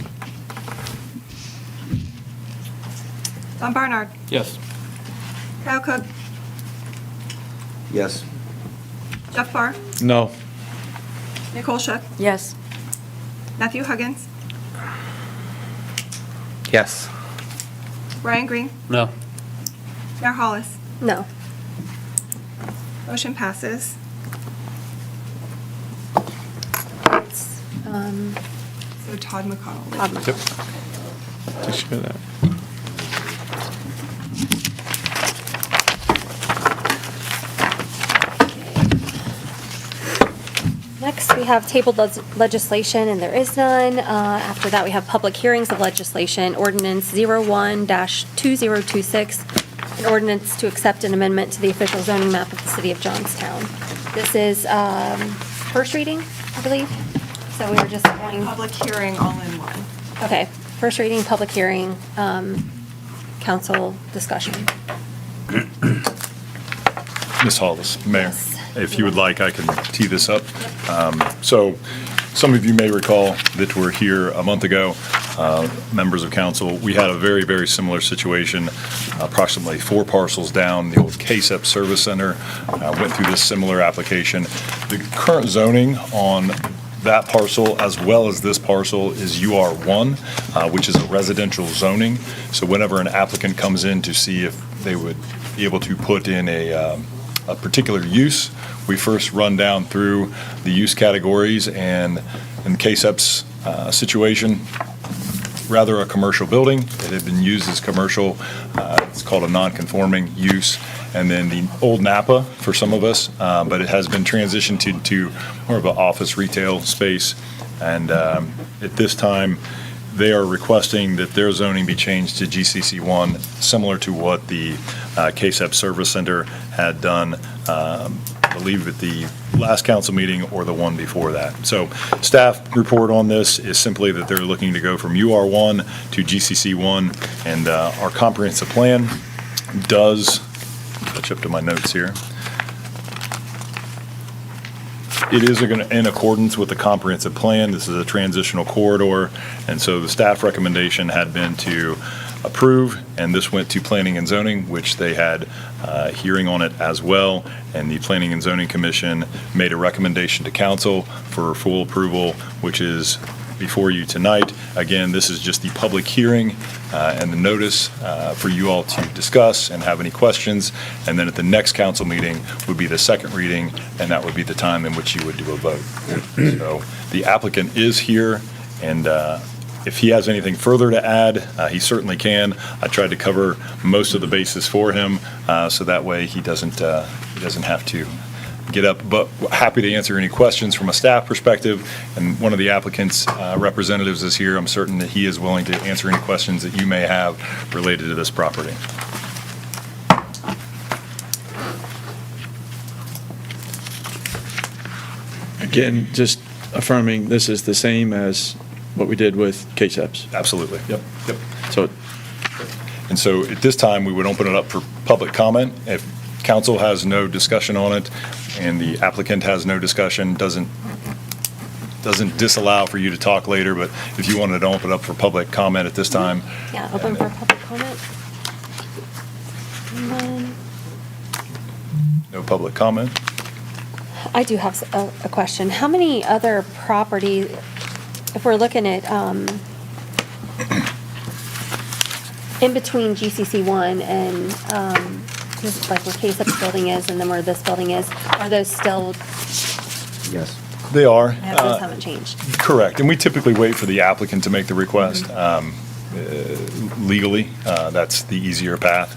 Don Barnard. Yes. Kyle Cook. Yes. Jeff Barr. No. Nicole Shook. Yes. Matthew Huggins. Yes. Ryan Green. No. Mayor Hollis. No. Motion passes. So Todd McConnell. Todd McConnell. Take care of that. Next, we have tabled legislation, and there is none. After that, we have public hearings of legislation, ordinance 01-2026, an ordinance to accept an amendment to the official zoning map of the city of Johnstown. This is first reading, I believe. So we were just going, Public hearing all in one. okay, first reading, public hearing, council discussion. Ms. Hollis, Mayor, Yes. if you would like, I can tee this up. So some of you may recall that we're here a month ago, members of council. We had a very, very similar situation, approximately 4 parcels down, the old KSEP Service Center, went through this similar application. The current zoning on that parcel, as well as this parcel, is UR1, which is a residential zoning. So whenever an applicant comes in to see if they would be able to put in a particular use, we first run down through the use categories, and in KSEP's situation, rather a commercial building. It had been used as commercial. It's called a non-conforming use. And then the old Napa for some of us, but it has been transitioned to more of an office retail space. And at this time, They are requesting that their zoning be changed to GCC1, similar to what the KSEP Service Center had done, I believe at the last council meeting or the one before that. So staff report on this is simply that they're looking to go from UR1 to GCC1, and our comprehensive plan does, catch up to my notes here. It is in accordance with the comprehensive plan. This is a transitional corridor, and so the staff recommendation had been to approve, and this went to Planning and Zoning, which they had hearing on it as well, and the Planning and Zoning Commission made a recommendation to council for full approval, which is before you tonight. Again, this is just the public hearing and the notice for you all to discuss and have any questions. And then at the next council meeting would be the second reading, and that would be the time in which you would do a vote. So the applicant is here, and if he has anything further to add, he certainly can. I tried to cover most of the bases for him, so that way he doesn't have to get up, but happy to answer any questions from a staff perspective. And one of the applicant's representatives is here. I'm certain that he is willing to answer any questions that you may have related to this property. Again, just affirming this is the same as what we did with KSEPs. Absolutely. Yep. So And so at this time, we would open it up for public comment. If council has no discussion on it and the applicant has no discussion, doesn't disallow for you to talk later, but if you wanted to open it up for public comment at this time. Yeah, open for public comment. And then No public comment? I do have a question. How many other properties, if we're looking at, in between GCC1 and, this is like where KSEP's building is and then where this building is, are those still, Yes. They are. those haven't changed? Correct, and we typically wait for the applicant to make the request. Legally, that's the easier path.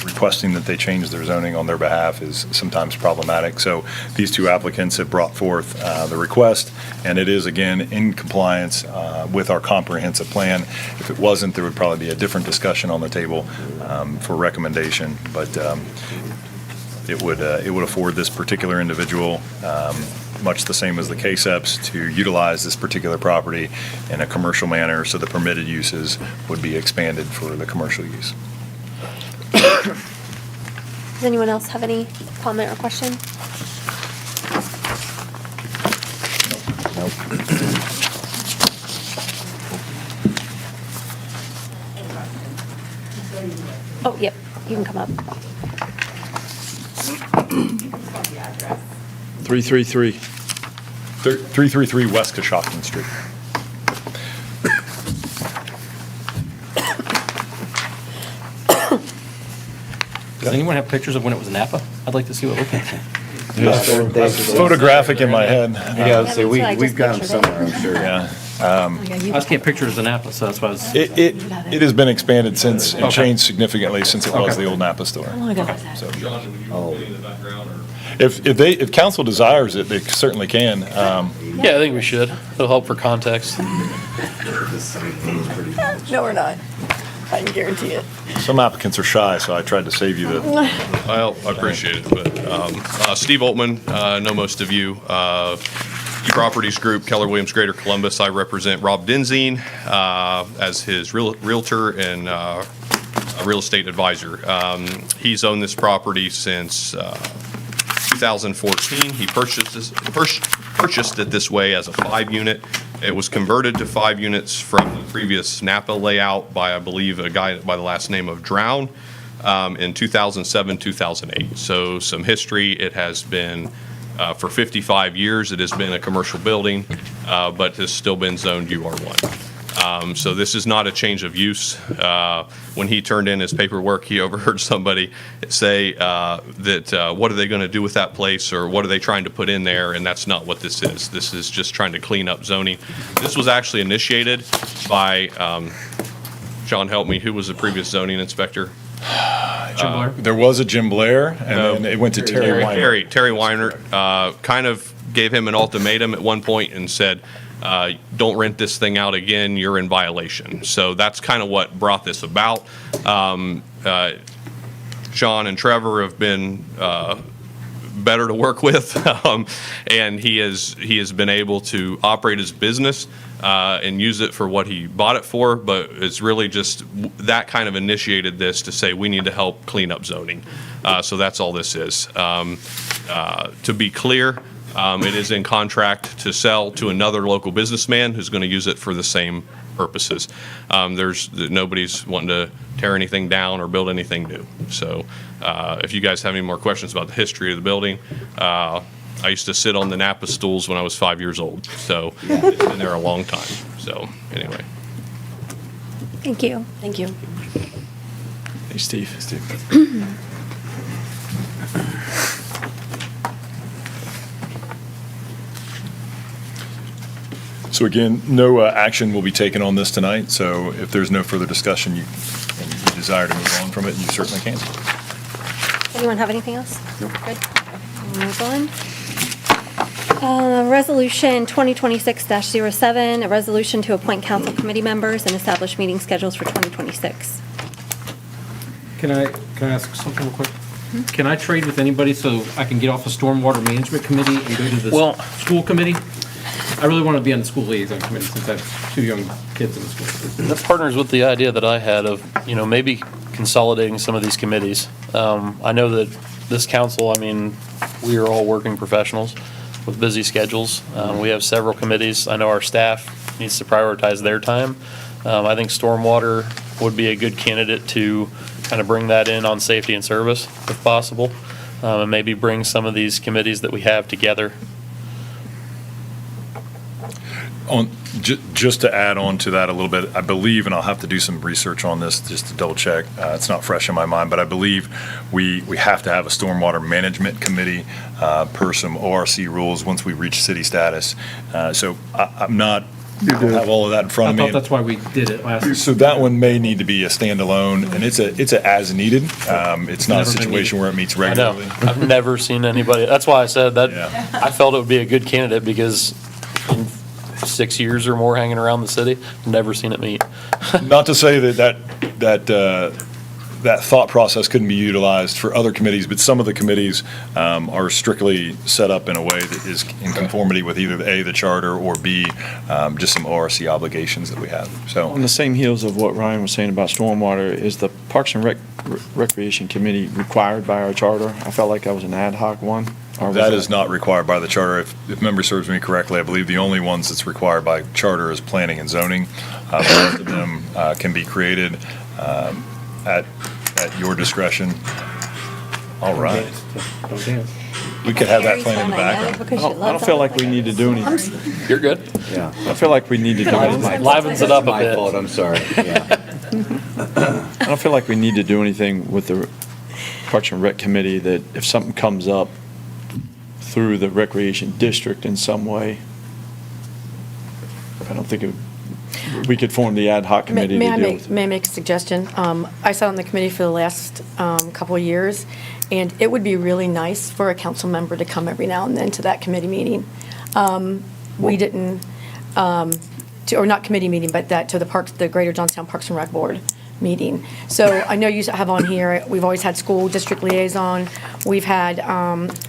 Requesting that they change their zoning on their behalf is sometimes problematic. So these two applicants have brought forth the request, and it is, again, in compliance with our comprehensive plan. If it wasn't, there would probably be a different discussion on the table for recommendation, but it would afford this particular individual, much the same as the KSEPs, to utilize this particular property in a commercial manner, so the permitted uses would be expanded for the commercial use. Does anyone else have any comment or question? Nope. Oh, yep, you can come up. 333. 333 West Coshocton Street. Does anyone have pictures of when it was Napa? I'd like to see what we're looking at. Photographic in my head. Yeah, so Yeah, I we've just got them pictured it. somewhere, I'm sure. Yeah. I just can't picture it as a Napa, so that's why I was. It has been expanded since, and Okay. changed significantly since it was Okay. the old Napa store. So, Oh, if council desires it, they certainly can. Yeah, I think we should. It'll help for context. No, we're not. I can guarantee it. Some applicants are shy, so I tried to save you the. Well, I appreciate it, but Steve Altman, I know most of you. Properties Group, Keller Williams Greater Columbus. I represent Rob Denzine as his realtor and a real estate advisor. He's owned this property since 2014. He purchased it this way as a 5-unit. It was converted to 5 units from the previous Napa layout by, I believe, a guy by the last name of Drown in 2007, 2008. So some history. It has been, for 55 years, it has been a commercial building, but has still been zoned UR1. So this is not a change of use. When he turned in his paperwork, he overheard somebody say that what are they going to do with that place, or what are they trying to put in there, and that's not what this is. This is just trying to clean up zoning. This was actually initiated by, John, help me, who was the previous zoning inspector? Jim Blair? There was a Jim Blair, and then it went to Terry Weiner. Terry Weiner kind of gave him an ultimatum at one point and said, don't rent this thing out again, you're in violation. So that's kind of what brought this about. Sean and Trevor have been better to work with, and he has been able to operate his business and use it for what he bought it for, but it's really just that kind of initiated this to say we need to help clean up zoning. So that's all this is. To be clear, it is in contract to sell to another local businessman who's going to use it for the same purposes. Nobody's wanting to tear anything down or build anything new. So if you guys have any more questions about the history of the building, I used to sit on the Napa stools when I was 5 years old. So it's been there a long time. So anyway. Thank you. Thank you. Hey, Steve. So again, no action will be taken on this tonight, so if there's no further discussion, and you desire to move on from it, you certainly can. Anyone have anything else? Nope. Good. We'll move on. Resolution 2026-07, a resolution to appoint council committee members and establish meeting schedules for 2026. Can I ask something real quick? Can I trade with anybody so I can get off the stormwater management committee and go to the school committee? I really want to be on the school liaison committee since I have 2 young kids in the school. That partners with the idea that I had of, maybe consolidating some of these committees. I know that this council, we are all working professionals with busy schedules. We have several committees. I know our staff needs to prioritize their time. I think stormwater would be a good candidate to kind of bring that in on safety and service if possible, and maybe bring some of these committees that we have together. Just to add on to that a little bit, I believe, and I'll have to do some research on this just to double check, it's not fresh in my mind, but I believe we have to have a stormwater management committee per some ORC rules once we reach city status. So I'm not, I don't have all of that in front of me. I thought that's why we did it last year. So that one may need to be a standalone, and it's a as needed. It's not a situation where it meets I know. regularly. I've never seen anybody, that's why I said that, Yeah. I felt it would be a good candidate because in 6 years or more hanging around the city, never seen it meet. Not to say that thought process couldn't be utilized for other committees, but some of the committees are strictly set up in a way that is in conformity with either A, the charter, or B, just some ORC obligations that we have. So On the same heels of what Ryan was saying about stormwater, is the Parks and Recreation Committee required by our charter? I felt like that was an ad hoc one. Or was that is not required by the charter. If memory serves me correctly, I believe the only ones that's required by charter is planning and zoning. The rest of them can be created at your discretion. All right. We could have that playing in the background. I don't feel like we need to do anything. You're good. Yeah. I feel like we need to do anything. Livens it up a My bit. fault, I'm sorry. Yeah. I don't feel like we need to do anything with the Parks and Rec Committee, that if something comes up through the Recreation District in some way, I don't think we could form the ad hoc committee to deal with it. May I make a suggestion? I sat on the committee for the last couple of years, and it would be really nice for a council member to come every now and then to that committee meeting. We didn't, or not committee meeting, but to the Greater Johnstown Parks and Rec Board meeting. So I know you have on here, we've always had school district liaison, we've had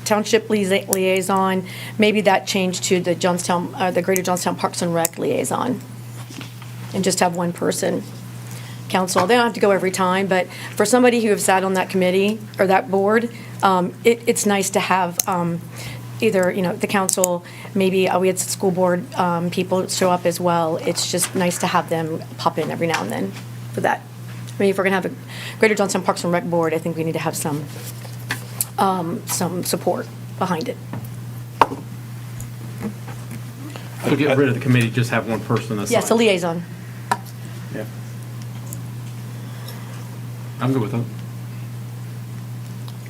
township liaison, maybe that changed to the Greater Johnstown Parks and Rec liaison, and just have one person. Council, they don't have to go every time, but for somebody who have sat on that committee or that board, it's nice to have either, the council, maybe we had school board people show up as well. It's just nice to have them pop in every now and then for that. If we're going to have a Greater Johnstown Parks and Rec Board, I think we need to have some support behind it. So get rid of the committee, just have one person assigned. Yes, a liaison. Yeah. I'm good with that.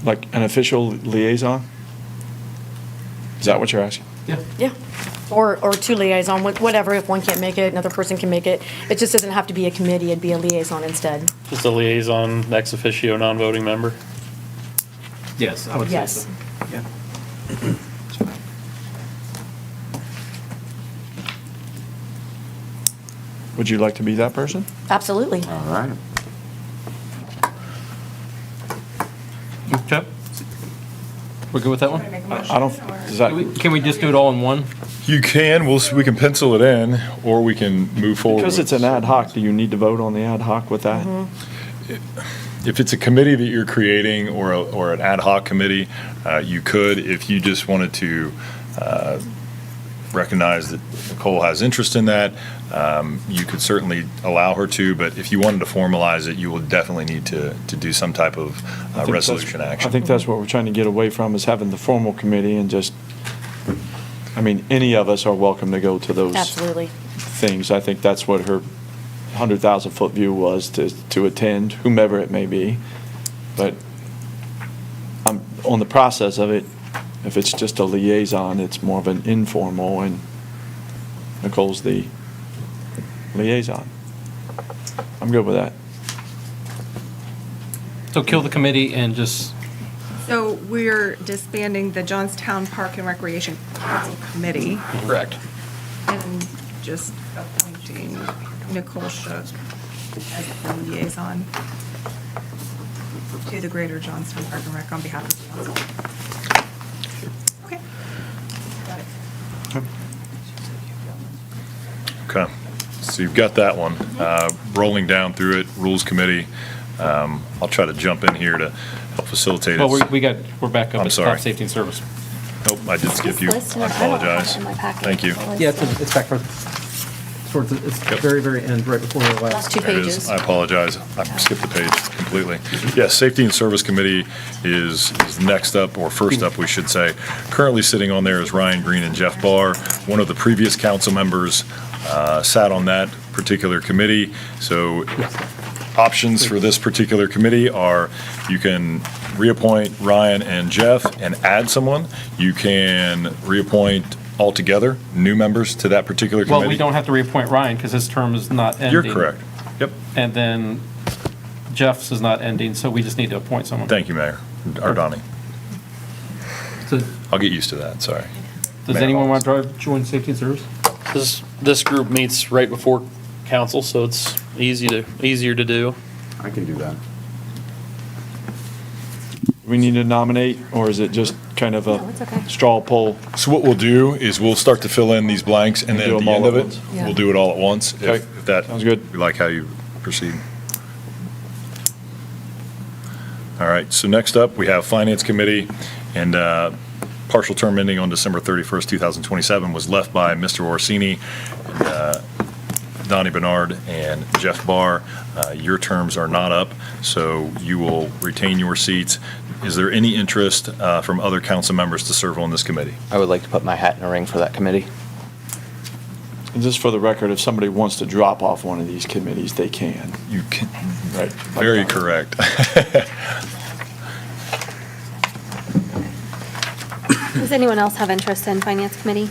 Like an official liaison? Is that what you're asking? Yeah. Yeah. Or two liaison, whatever, if one can't make it, another person can make it. It just doesn't have to be a committee, it'd be a liaison instead. Just a liaison, ex officio, non-voting member. Yes, I would say Yes. so. Yeah. Would you like to be that person? Absolutely. All right. Chip? We're good with that one? I don't, does that, Can we just do it all in one? You can, we can pencil it in, or we can move forward. because it's an ad hoc, do you need to vote on the ad hoc with that? If it's a committee that you're creating or an ad hoc committee, you could, if you just wanted to recognize that Nicole has interest in that, you could certainly allow her to, but if you wanted to formalize it, you will definitely need to do some type of I think resolution that's- action. I think that's what we're trying to get away from, is having the formal committee and just, I mean, any of us are welcome to go to those Absolutely. things. I think that's what her 100,000-foot view was, to attend, whomever it may be. But on the process of it, if it's just a liaison, it's more of an informal, and Nicole's the liaison. I'm good with that. So kill the committee and just, So we're disbanding the Johnstown Park and Recreation Council Committee Correct. and just appointing Nicole Shook as the liaison to the Greater Johnstown Park and Rec on behalf of the council. Okay. Got it. Okay, so you've got that one. Rolling down through it, Rules Committee. I'll try to jump in here to help facilitate well, it. we're back up I'm at sorry. staff safety and service. Nope, I did skip you. List, I I don't have it apologize. in my packet. Thank you. Yeah, it's back towards the, it's very, very end, right before the Last two There it is. pages. I apologize. I skipped the page completely. Yes, Safety and Service Committee is next up, or first up, we should say. Currently sitting on there is Ryan Green and Jeff Barr. One of the previous council members sat on that particular committee. So options for this particular committee are, you can reappoint Ryan and Jeff and add someone. You can reappoint altogether new members to that particular committee. Well, we don't have to reappoint Ryan because his term is not ending. You're correct. Yep. And then Jeff's is not ending, so we just need to appoint someone. Thank you, Mayor. Or Donnie. So I'll get used to that, sorry. does Mayor anyone Hollis. want to join safety and service? This group meets right before council, so it's easier to do. I can do that. We need to nominate, or is it just kind of No, it's okay. a straw poll? So what we'll do is we'll start to fill in these blanks, and then Do at them the all end of at it, once? Yeah. we'll do it all at once. Okay. If that. Sounds good. You like how you proceed. All right, so next up, we have Finance Committee, and partial term ending on December 31st, 2027 was left by Mr. Orsini, and Donnie Bernard, and Jeff Barr. Your terms are not up, so you will retain your seats. Is there any interest from other council members to serve on this committee? I would like to put my hat in the ring for that committee. And just for the record, if somebody wants to drop off one of these committees, they can. You can, Right. very correct. Does anyone else have interest in finance committee?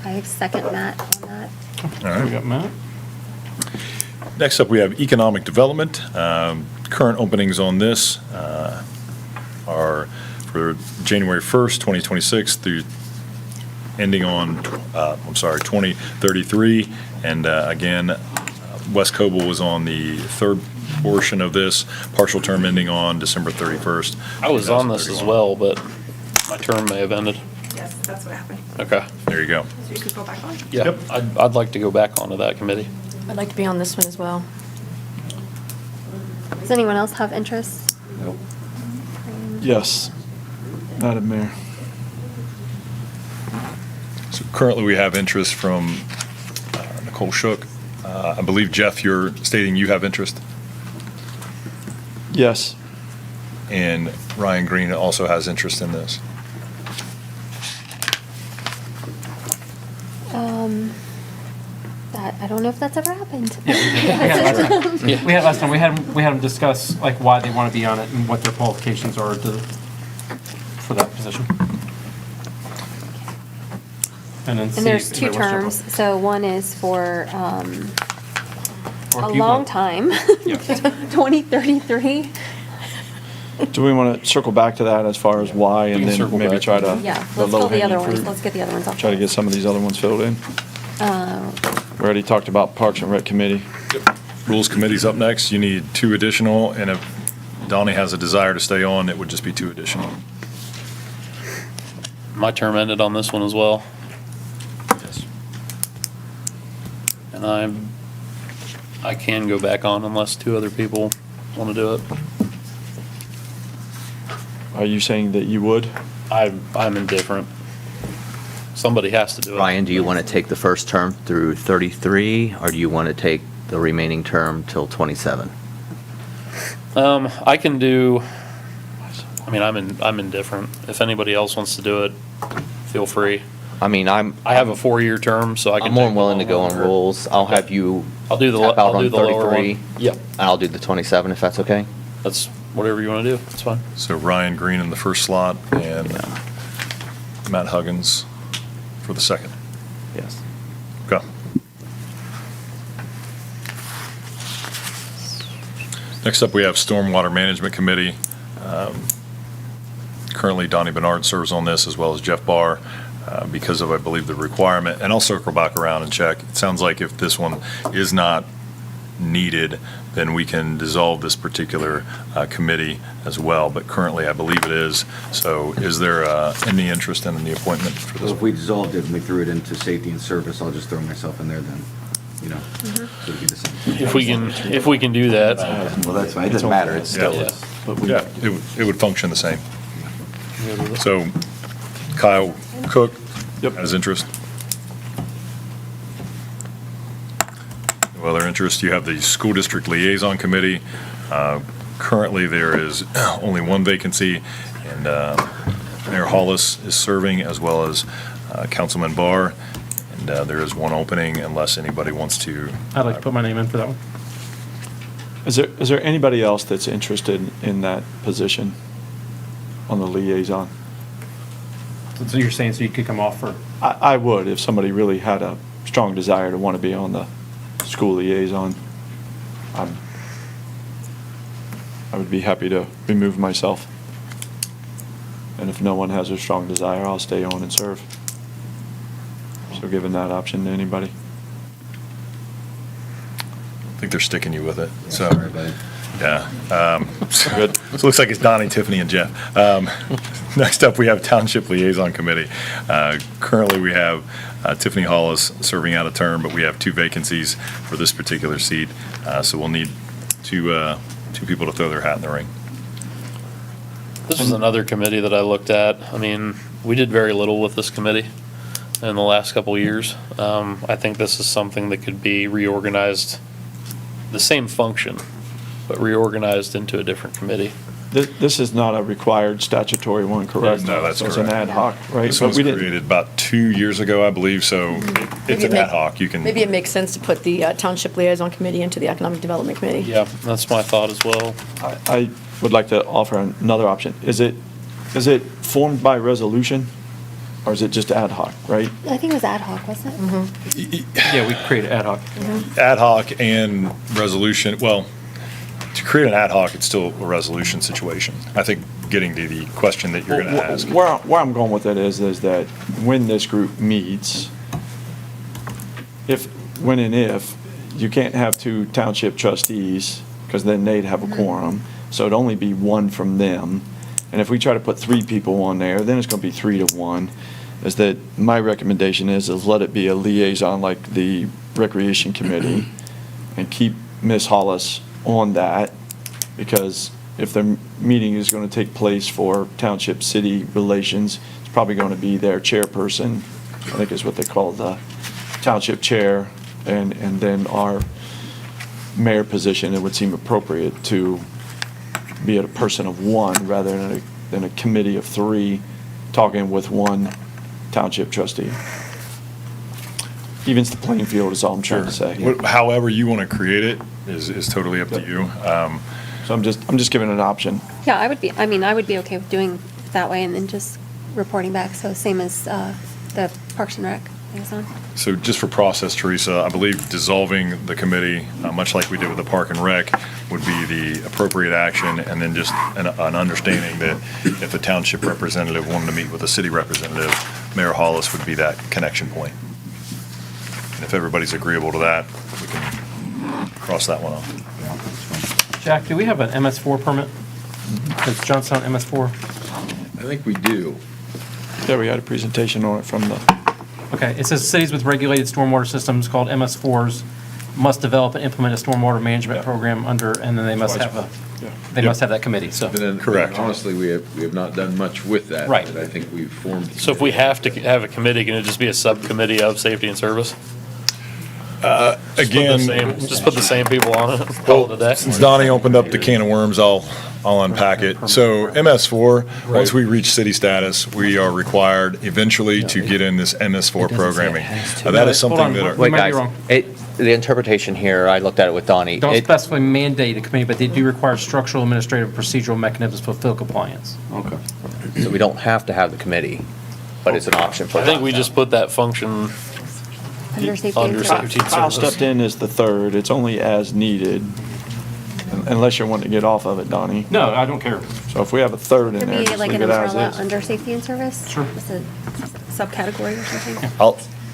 I second Matt on that. All right. We got Matt? Next up, we have Economic Development. Current openings on this are for January 1st, 2026 through ending on, 2033. And again, West Coble was on the third portion of this, partial term ending on December 31st. I was on this as 2031. well, but my term may have ended. Yes, that's what happened. Okay. There you go. So you could go back on. Yeah, Yep. I'd like to go back onto that committee. I'd like to be on this one as well. Does anyone else have interest? Yes. Madam Mayor. So currently, we have interest from Nicole Shook. I believe, Jeff, you're stating you have interest, Yes. and Ryan Green also has interest in this. That, I don't know if that's ever happened. We had last time, we had them discuss like why they want to be on it and what their qualifications are for that position. And then see And there's if two anybody wants terms, so one is for to- or a if you long want- time, Yeah. 2033. Do we want to circle back to that as far as why, We and can then circle maybe back. try to? Yeah, the let's go the other low-hanging ones, fruit, let's get the other ones off. Try to get some of these other ones filled in? Uh, We already talked about Parks and Rec Committee. Rules Committee's up next. You need 2 additional, and if Donnie has a desire to stay on, it would just be 2 additional. My term ended on this one as well, Yes. and I can go back on unless 2 other people want to do it. Are you saying that you would? I'm indifferent. Somebody has to do it. Ryan, do you want to take the first term through 33, or do you want to take the remaining term till 27? I can do, I mean, I'm indifferent. If anybody else wants to do it, feel free. I mean, I have a 4-year term, so I can. I'm more take than willing to the go on longer. rules. I'll have you I'll do the, tap out I'll do on the lower 33. one. Yep, I'll do the 27, if that's okay. that's whatever you want to do, it's fine. So Ryan Green in the first slot and Matt Huggins for the second. Yes. Okay. Next up, we have Stormwater Management Committee. Currently, Donnie Bernard serves on this, as well as Jeff Barr, because of, I believe, the requirement. And I'll circle back around and check. It sounds like if this one is not needed, then we can dissolve this particular committee as well. But currently, I believe it is. So is there any interest in the appointment for this So if one? we dissolved it and we threw it into safety and service, I'll just throw myself in there then, you know? So it'd be the same. If we can do that. Well, that's fine, it doesn't matter, it's still. Yeah. Yeah, it would function the same. So Kyle Cook has interest. No other interest. You have the School District Liaison Committee. Currently, there is only 1 vacancy, and Mayor Hollis is serving, as well as Councilman Barr, and there is 1 opening unless anybody wants to. I'd like to put my name in for that one. Is there anybody else that's interested in that position on the liaison? So you're saying so you could come off for, I would, if somebody really had a strong desire to want to be on the school liaison. I would be happy to remove myself. And if no one has a strong desire, I'll stay on and serve. So giving that option to anybody. I think they're sticking you with it, so. Sorry, buddy. Yeah. Good. So it looks like it's Donnie, Tiffany, and Jeff. Next up, we have Township Liaison Committee. Currently, we have Tiffany Hollis serving out a term, but we have 2 vacancies for this particular seat. So we'll need 2 people to throw their hat in the ring. This is another committee that I looked at. I mean, we did very little with this committee in the last couple of years. I think this is something that could be reorganized, the same function, but reorganized into a different committee. This is not a required statutory one, correct? No, that's So it's an correct. ad hoc, right? This But was we didn't- created about 2 years ago, I believe, so it's an ad hoc. You can. Maybe it makes sense to put the Township Liaison Committee into the Economic Development Committee. Yeah, that's my thought as well. I would like to offer another option. Is it formed by resolution, or is it just ad hoc, right? I think it was ad hoc, wasn't it? yeah, we created ad hoc. Ad hoc and resolution, well, to create an ad hoc, it's still a resolution situation. I think getting to the question that you're going to ask. Where I'm going with it is that when this group meets, when and if, you can't have 2 township trustees, because then they'd have a quorum, so it'd only be 1 from them. And if we try to put 3 people on there, then it's going to be 3-1. Is that my recommendation is let it be a liaison like the Recreation Committee, and keep Ms. Hollis on that, because if the meeting is going to take place for township-city relations, it's probably going to be their chairperson, I think is what they call the township chair, and then our mayor position. It would seem appropriate to be a person of 1 rather than a committee of 3 talking with 1 township trustee. Evens the playing field is all I'm trying to say. However you want to create it is totally up to you. So I'm just giving an option. Yeah, I would be okay with doing it that way and then just reporting back. So same as the Parks and Rec liaison. So just for process, Teresa, I believe dissolving the committee, much like we did with the Park and Rec, would be the appropriate action, and then just an understanding that if the township representative wanted to meet with a city representative, Mayor Hollis would be that connection point. And if everybody's agreeable to that, we can cross that one off. Jack, do we have an MS4 permit? Is Johnstown MS4? I think we do. Yeah, we had a presentation on it from the, Okay, it says cities with regulated stormwater systems called MS4s must develop and implement a stormwater management program under, and then they must have they must have that committee, so. And then, Correct. honestly, we have not done much with that. Right. But I think we've formed. So if we have to have a committee, can it just be a subcommittee of safety and service? Again, Just put the same people on it, call it a day. since Donnie opened up the can of worms, I'll unpack it. So MS4, once we reach city status, we are required eventually to get in this MS4 programming. That is Hold something on, that. wait. Wait, might be guys, wrong. the interpretation here, I looked at it with Donnie. Don't It- specify mandate a committee, but they do require structural, administrative, procedural mechanisms to fulfill compliance. okay. So we don't have to have the committee, but it's an option for I think we Johnstown. just put that function Under safety under and safety service. and Kyle service. stepped in as the third. It's only as needed, unless you want to get off of it, Donnie. No, I don't care. So if we have a third in Could there, be just like leave an it as umbrella is. under safety and service? Sure. Just a subcategory or something?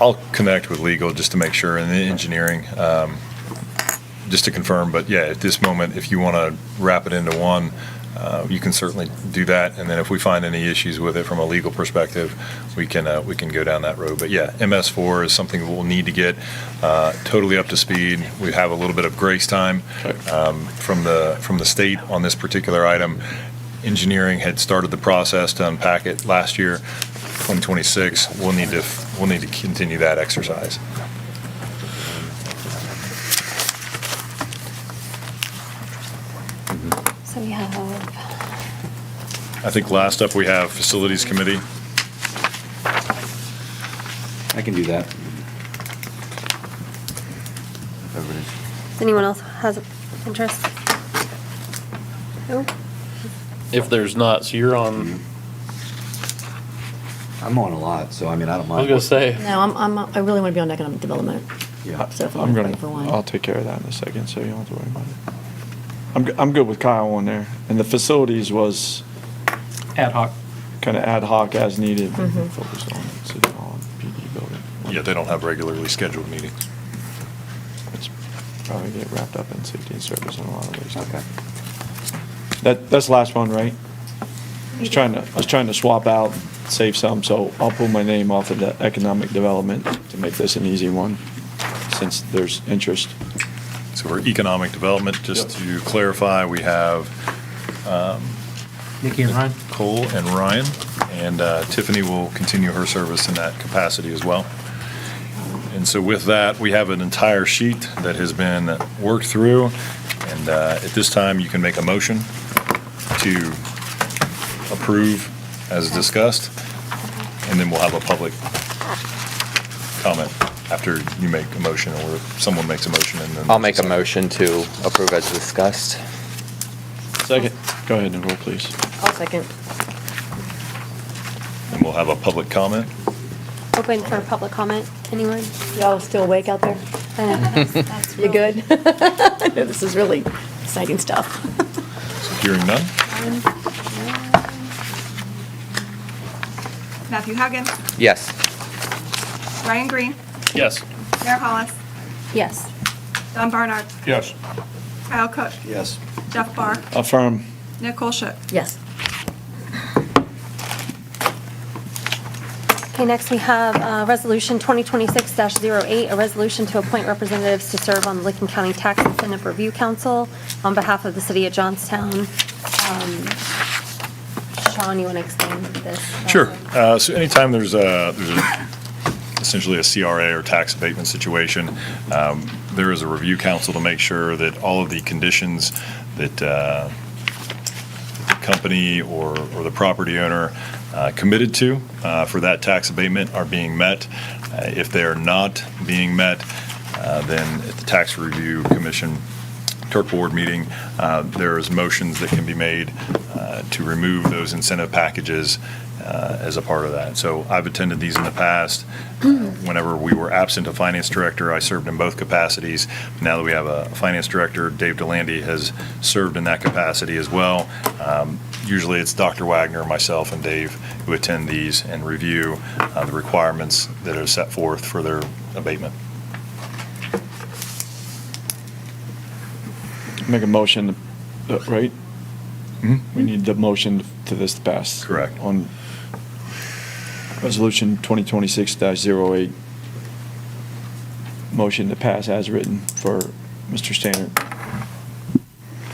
I'll connect with legal just to make sure, and the engineering, just to confirm. But yeah, at this moment, if you want to wrap it into one, you can certainly do that. And then if we find any issues with it from a legal perspective, we can go down that road. But yeah, MS4 is something that we'll need to get totally up to speed. We have a little bit of grace time from the state on this particular item. Engineering had started the process to unpack it last year, 2026. We'll need to continue that exercise. So we have, I think last up, we have Facilities Committee. I can do that. does anyone else has interest? No? If there's not, so you're on, I'm on a lot, so I mean, I don't I mind. was gonna say, No, I really want to be on economic development. Yeah. So if I'm I'm gonna, going for one. I'll take care of that in a second, so you don't have to worry about it. I'm good with Kyle on there. And the facilities was Ad hoc. kind of ad hoc as needed, Mhm. focused on City Hall and PD building. Yeah, they don't have regularly scheduled meetings. It's probably get wrapped up in safety and service and a lot of those. Okay. That's the last one, right? I was trying to swap out, save some, so I'll pull my name off of the economic development to make this an easy one, since there's interest. So for economic development, just to clarify, we have Nikki and Ryan? Cole and Ryan, and Tiffany will continue her service in that capacity as well. And so with that, we have an entire sheet that has been worked through, and at this time, you can make a motion to approve as discussed, and then we'll have a public comment after you make a motion, or someone makes a motion, and then. I'll make a motion to approve as discussed. Second. Go ahead, Nicole, please. I'll second. And we'll have a public comment. Open for public comment, anyone? Y'all still awake out there? I know, that's You real. good? I know this is really exciting stuff. So hearing none, Matthew Huggins, Yes. Ryan Green, yes. Mayor Hollis, Yes. Don Barnard, Yes. Kyle Cook, Yes. Jeff Barr, Affirm. Nicole Shook. Yes. Okay, next we have Resolution 2026-08, a resolution to appoint representatives to serve on the Licking County Tax Incentive Review Council on behalf of the city of Johnstown. Sean, you want to explain this? Sure. So anytime there's essentially a CRA or tax abatement situation, there is a review council to make sure that all of the conditions that the company or the property owner committed to for that tax abatement are being met. If they are not being met, then at the Tax Review Commission Turk Board meeting, there's motions that can be made to remove those incentive packages as a part of that. So I've attended these in the past. Whenever we were absent a finance director, I served in both capacities. Now that we have a finance director, Dave Delandy has served in that capacity as well. Usually it's Dr. Wagner, myself, and Dave who attend these and review the requirements that are set forth for their abatement. make a motion, right? We need the motion to this to pass. Correct. On Resolution 2026-08. Motion to pass as written for Mr. Stannard,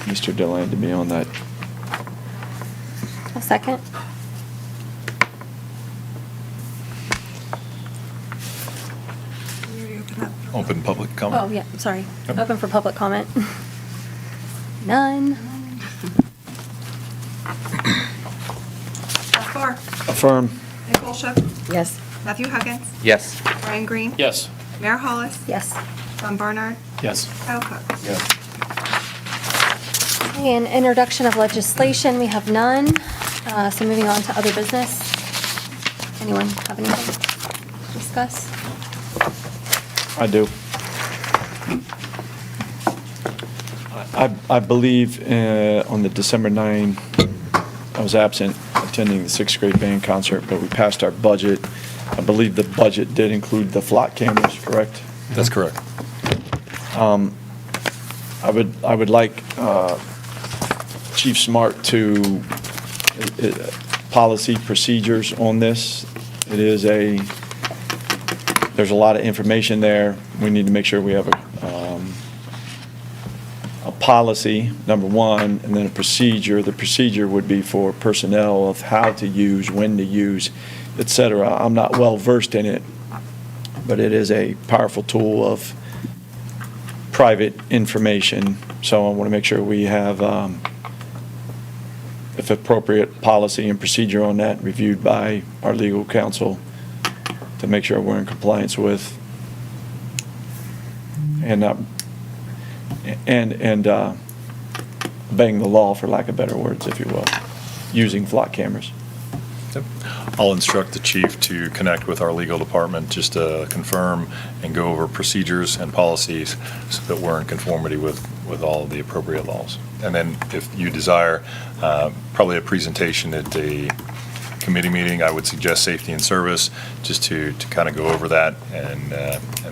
Mr. Deland to be on that. A second. Open public comment. Oh, yeah, sorry. Yep. Open for public comment. None. Jeff Farr, Affirm. Nicole Shook, Yes. Matthew Huggins, Yes. Brian Green, Yes. Mayor Hollis, Yes. John Barnard, Yes. Kyle Cook. And introduction of legislation, we have none. So moving on to other business. Anyone have anything to discuss? I do. I believe on the December 9, I was absent attending the sixth grade band concert, but we passed our budget. I believe the budget did include the flock cameras, correct? That's correct. I would like Chief Smart to policy procedures on this. There's a lot of information there. We need to make sure we have a policy, number one, and then a procedure. The procedure would be for personnel of how to use, when to use, et cetera. I'm not well versed in it, but it is a powerful tool of private information. So I want to make sure we have, if appropriate, policy and procedure on that reviewed by our legal counsel to make sure we're in compliance with and obeying the law, for lack of better words, if you will, using flock cameras. Yep. I'll instruct the chief to connect with our legal department just to confirm and go over procedures and policies so that we're in conformity with all of the appropriate laws. And then if you desire, probably a presentation at the committee meeting, I would suggest safety and service, just to kind of go over that. And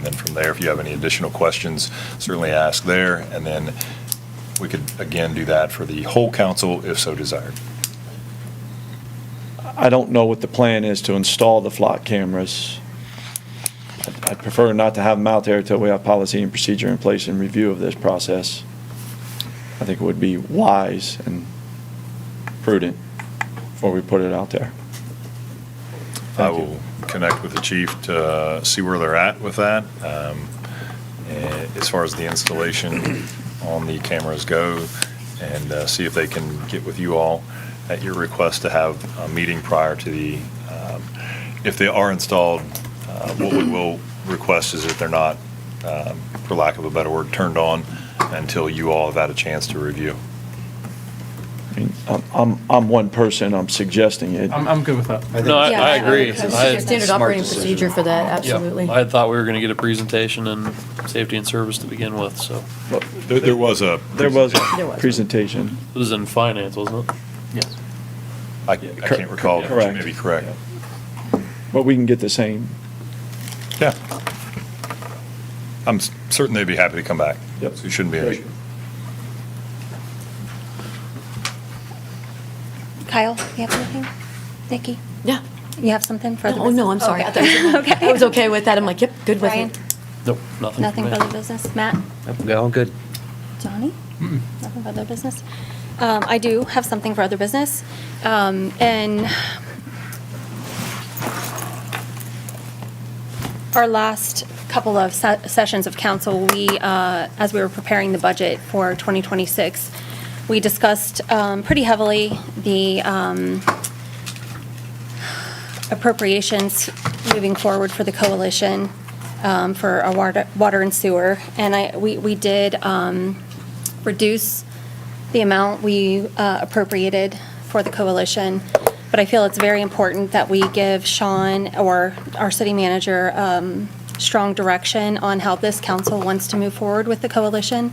then from there, if you have any additional questions, certainly ask there. And then we could, again, do that for the whole council if so desired. I don't know what the plan is to install the flock cameras. I'd prefer not to have them out there until we have policy and procedure in place and review of this process. I think it would be wise and prudent before we put it out there. I will connect with the chief to see where they're at with that. And as far as the installation on the cameras go, and see if they can get with you all at your request to have a meeting prior to the, if they are installed, what we will request is that they're not, for lack of a better word, turned on until you all have had a chance to review. I mean, I'm one person, I'm suggesting it. I'm good with that. No, I agree. Standard operating procedure for that, Yeah, absolutely. I thought we were gonna get a presentation and safety and service to begin with, so. There was a. There was There a was. presentation. It was in finance, wasn't it? Yes. I can't recall, but you Correct. may be correct. But we can get the same. Yeah. I'm certain they'd be happy to come back. Yep. So it shouldn't be an issue. Kyle, you have anything? Nikki, Yeah. you have something for other Oh, business? no, I'm sorry. I Okay. thought you- Okay. I was okay with that. I'm like, yep, good with Brian? it. Nope, nothing. Nothing for other business? Matt? All good. Johnny? Nothing for other business? I do have something for other business. And our last couple of sessions of council, as we were preparing the budget for 2026, we discussed pretty heavily the appropriations moving forward for the coalition for our water and sewer. And we did reduce the amount we appropriated for the coalition, but I feel it's very important that we give Sean or our city manager strong direction on how this council wants to move forward with the coalition.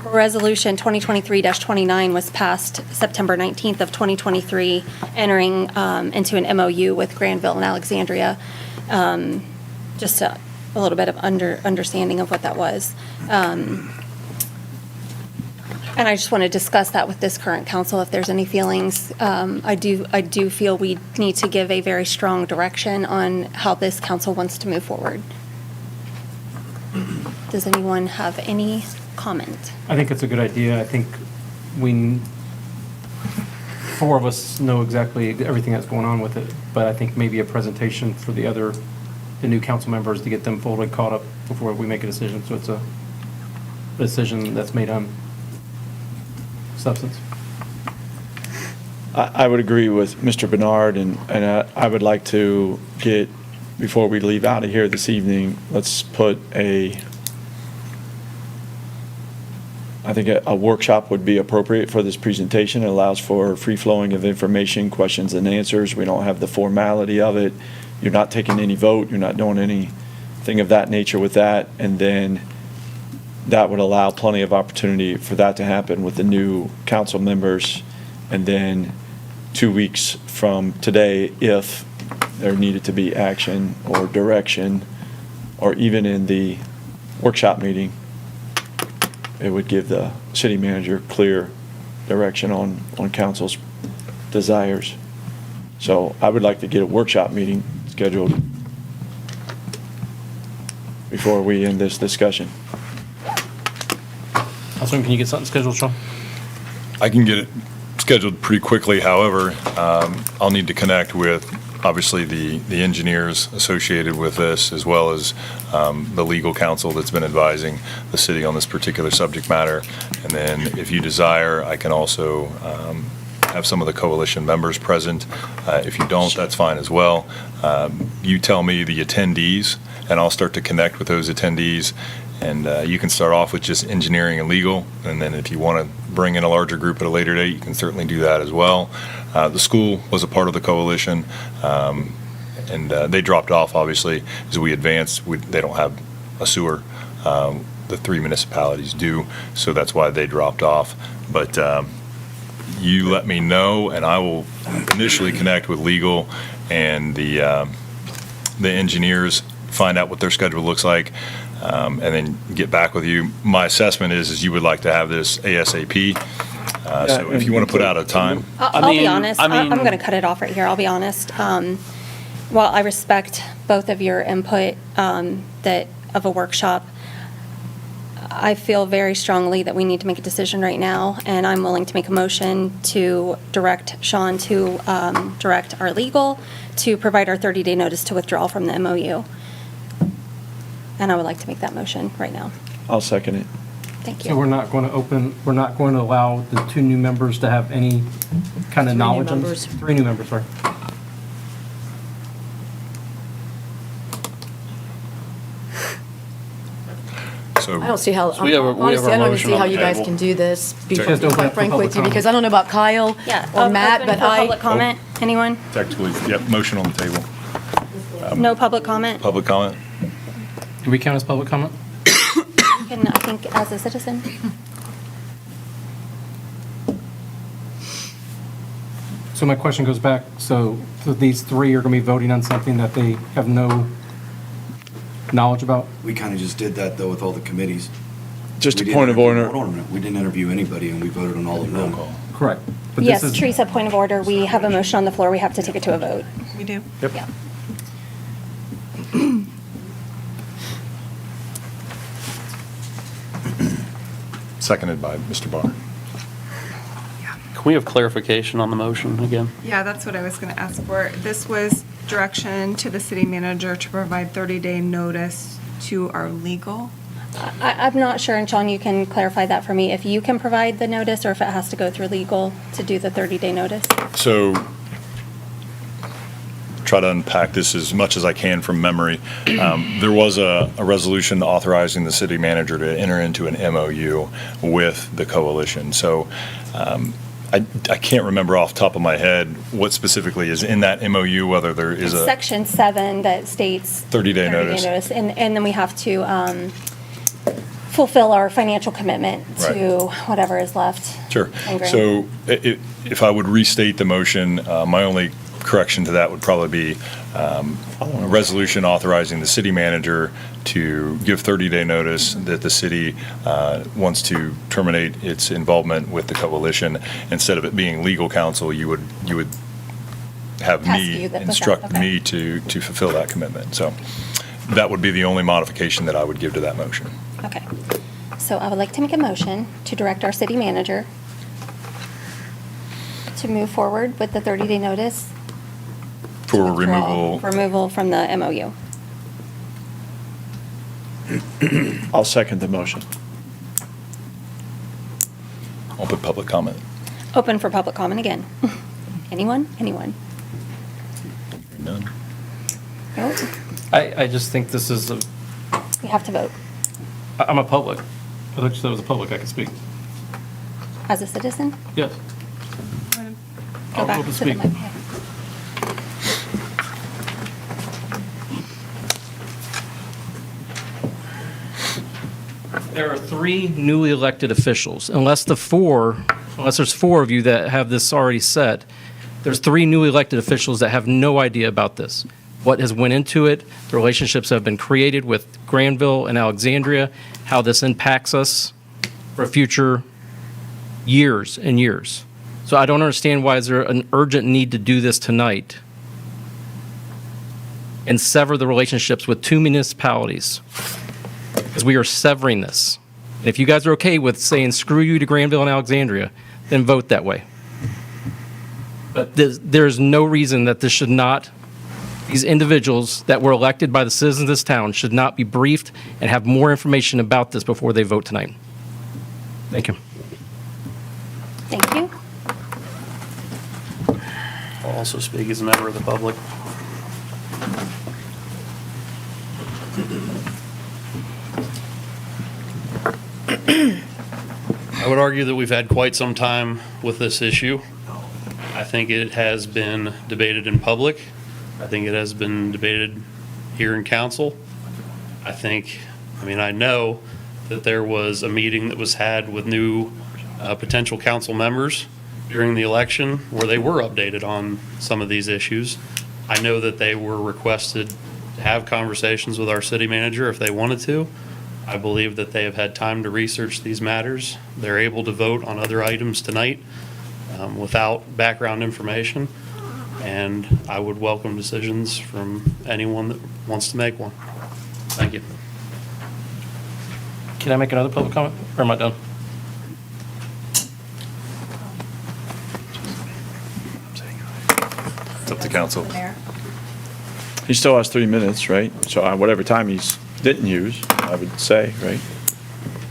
Resolution 2023-29 was passed September 19th of 2023, entering into an MOU with Granville and Alexandria. Just a little bit of understanding of what that was. And I just want to discuss that with this current council, if there's any feelings. I do feel we need to give a very strong direction on how this council wants to move forward. Does anyone have any comment? I think it's a good idea. I think four of us know exactly everything that's going on with it, but I think maybe a presentation for the new council members to get them fully caught up before we make a decision. So it's a decision that's made on substance. I would agree with Mr. Bernard, and I would like to get, before we leave out of here this evening, let's put I think a workshop would be appropriate for this presentation. It allows for free flowing of information, questions and answers. We don't have the formality of it. You're not taking any vote. You're not doing anything of that nature with that. And then that would allow plenty of opportunity for that to happen with the new council members. And then 2 weeks from today, if there needed to be action or direction, or even in the workshop meeting, it would give the city manager clear direction on council's desires. So I would like to get a workshop meeting scheduled before we end this discussion. Councilman, can you get something scheduled, Sean? I can get it scheduled pretty quickly. However, I'll need to connect with, obviously, the engineers associated with this, as well as the legal counsel that's been advising the city on this particular subject matter. And then if you desire, I can also have some of the coalition members present. If you don't, that's fine as well. You tell me the attendees, and I'll start to connect with those attendees. And you can start off with just engineering and legal, and then if you want to bring in a larger group at a later date, you can certainly do that as well. The school was a part of the coalition, and they dropped off, obviously, as we advanced. They don't have a sewer. The 3 municipalities do, so that's why they dropped off. But you let me know, and I will initially connect with legal and the engineers, find out what their schedule looks like, and then get back with you. My assessment is you would like to have this ASAP. So if you want to put out a time. I'll be honest, I'm going to cut it off right here, I'll be honest. While I respect both of your input of a workshop, I feel very strongly that we need to make a decision right now, and I'm willing to make a motion to direct Sean to direct our legal to provide our 30-day notice to withdraw from the MOU. And I would like to make that motion right now. I'll second it. Thank So you. we're not going to allow the 2 new members to have any kind of knowledge on this? 3 new members, sorry. So I don't see how, we have our honestly, I don't even motion see on how the you guys table. can do this, be Just open up quite for frank public with you, comment. because I don't know about Kyle Yeah. or Matt, open but for public comment. Anyone? technically, yep, motion on the table. No public comment? Public comment? Do we count as public comment? You can, I think, as a citizen. So my question goes back, so these 3 are going to be voting on something that they have no knowledge about? We kind of just did that, though, with all the committees. Just We a didn't point of interview- order. Hold on a minute. We didn't interview anybody, and we voted on all of them. Correct. But Yes, this is Teresa, point of order. We have a motion on the floor. We have to take it to a vote. We do? Yep. Yeah. Seconded by Mr. Barr. Can we have clarification on the motion again? Yeah, that's what I was going to ask for. This was direction to the city manager to provide 30-day notice to our legal. I'm not sure, and Sean, you can clarify that for me, if you can provide the notice or if it has to go through legal to do the 30-day notice. So try to unpack this as much as I can from memory. There was a resolution authorizing the city manager to enter into an MOU with the coalition. So I can't remember off the top of my head what specifically is in that MOU, whether there is It's a Section 7 that states 30-day notice. And then we have to fulfill our financial commitment to whatever is left. Sure. Angry. So if I would restate the motion, my only correction to that would probably be a resolution authorizing the city manager to give 30-day notice that the city wants to terminate its involvement with the coalition. Instead of it being legal counsel, you would have Task me you that- instruct okay. me to fulfill that commitment. So that would be the only modification that I would give to that motion. Okay. So I would like to make a motion to direct our city manager to move forward with the 30-day notice. For to withdraw- removal, Removal from the MOU. I'll second the motion. I'll put public comment. Open for public comment again. Anyone? Anyone? None. No? I just think this is, We have to vote I'm a public. I thought you said it was a public, I could speak. as a citizen. Yes. Go I'll back go to to the speak. mic. There are 3 newly elected officials. Unless there's 4 of you that have this already set, there's 3 newly elected officials that have no idea about this. What has went into it, the relationships that have been created with Granville and Alexandria, how this impacts us for future years and years. So I don't understand why is there an urgent need to do this tonight and sever the relationships with 2 municipalities, because we are severing this. And if you guys are okay with saying screw you to Granville and Alexandria, then vote that way. But there's no reason that this should not, these individuals that were elected by the citizens of this town should not be briefed and have more information about this before they vote tonight. Thank you. Thank you. I'll also speak as a member of the public. I would argue that we've had quite some time with this issue. I think it has been debated in public. I think it has been debated here in council. I know that there was a meeting that was had with new potential council members during the election where they were updated on some of these issues. I know that they were requested to have conversations with our city manager if they wanted to. I believe that they have had time to research these matters. They're able to vote on other items tonight without background information, and I would welcome decisions from anyone that wants to make one. Thank you. Can I make another public comment, or am I done? It's up to council. He still has 3 minutes, right? So whatever time he's didn't use, I would say, right?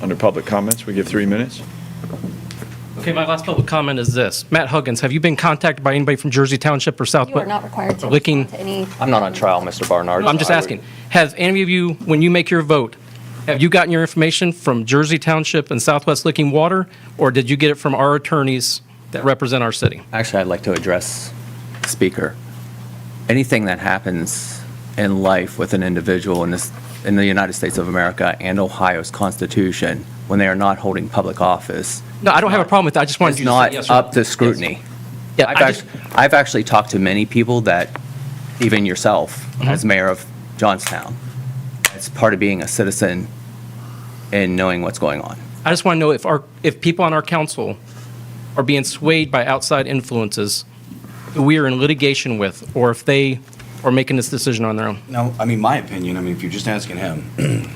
Under public comments, we give 3 minutes. Okay, my last public comment is this. Matt Huggins, have you been contacted by anybody from Jersey Township or South? You are not required to Licking- respond to any. I'm not on trial, Mr. Barnard. I'm just I would- asking, have any of you, when you make your vote, have you gotten your information from Jersey Township and Southwest Licking Water, or did you get it from our attorneys that represent our city? Actually, I'd like to address the speaker. Anything that happens in life with an individual in the United States of America and Ohio's Constitution, when they are not holding public office, No, I don't have a problem with that. I just wanted is you to say not yes or up no. to scrutiny. Yeah, I I've actually talked to many people that, even yourself, as mayor of Johnstown, it's part of being a citizen and knowing what's going on. I just want to know if people on our council are being swayed by outside influences who we are in litigation with, or if they are making this decision on their own. No, my opinion, if you're just asking him,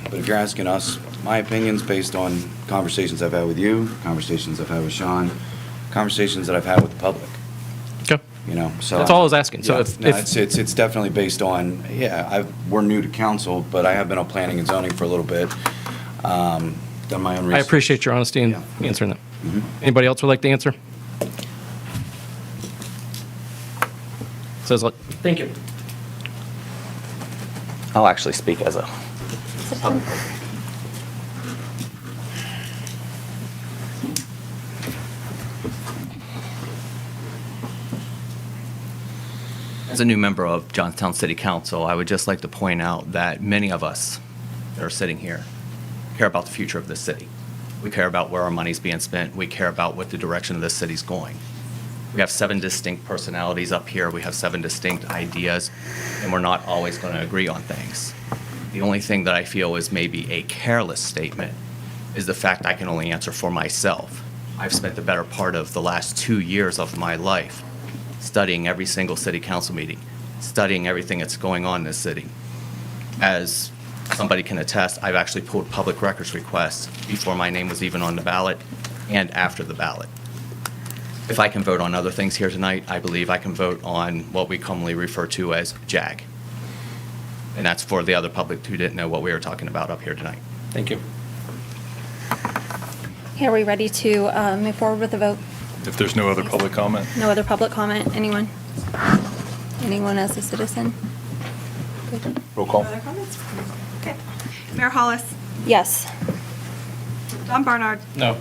but if you're asking us, my opinion's based on conversations I've had with you, conversations I've had with Sean, conversations that I've had with the public, Okay. so. That's all I was asking. So Yeah, if- no, if- it's definitely based on, we're new to council, but I have been on planning and zoning for a little bit, done my own I research. appreciate your honesty in Yeah. answering that. Anybody else would like to answer? Thank you. I'll actually speak as a Citizen. As a new member of Johnstown City Council, I would just like to point out that many of us that are sitting here care about the future of this city. We care about where our money's being spent. We care about what the direction of this city's going. We have 7 distinct personalities up here. We have 7 distinct ideas, and we're not always going to agree on things. The only thing that I feel is maybe a careless statement is the fact I can only answer for myself. I've spent the better part of the last 2 years of my life studying every single city council meeting, studying everything that's going on in this city. As somebody can attest, I've actually pulled public records requests before my name was even on the ballot and after the ballot. If I can vote on other things here tonight, I believe I can vote on what we commonly refer to as JAG. And that's for the other public who didn't know what we were talking about up here tonight. Thank you. Okay, are we ready to move forward with the vote? If there's no other public comment? No other public comment? Anyone? Anyone as a citizen? Good. Roll call. Other comments? Okay. Mayor Hollis, Yes. Don Barnard, No.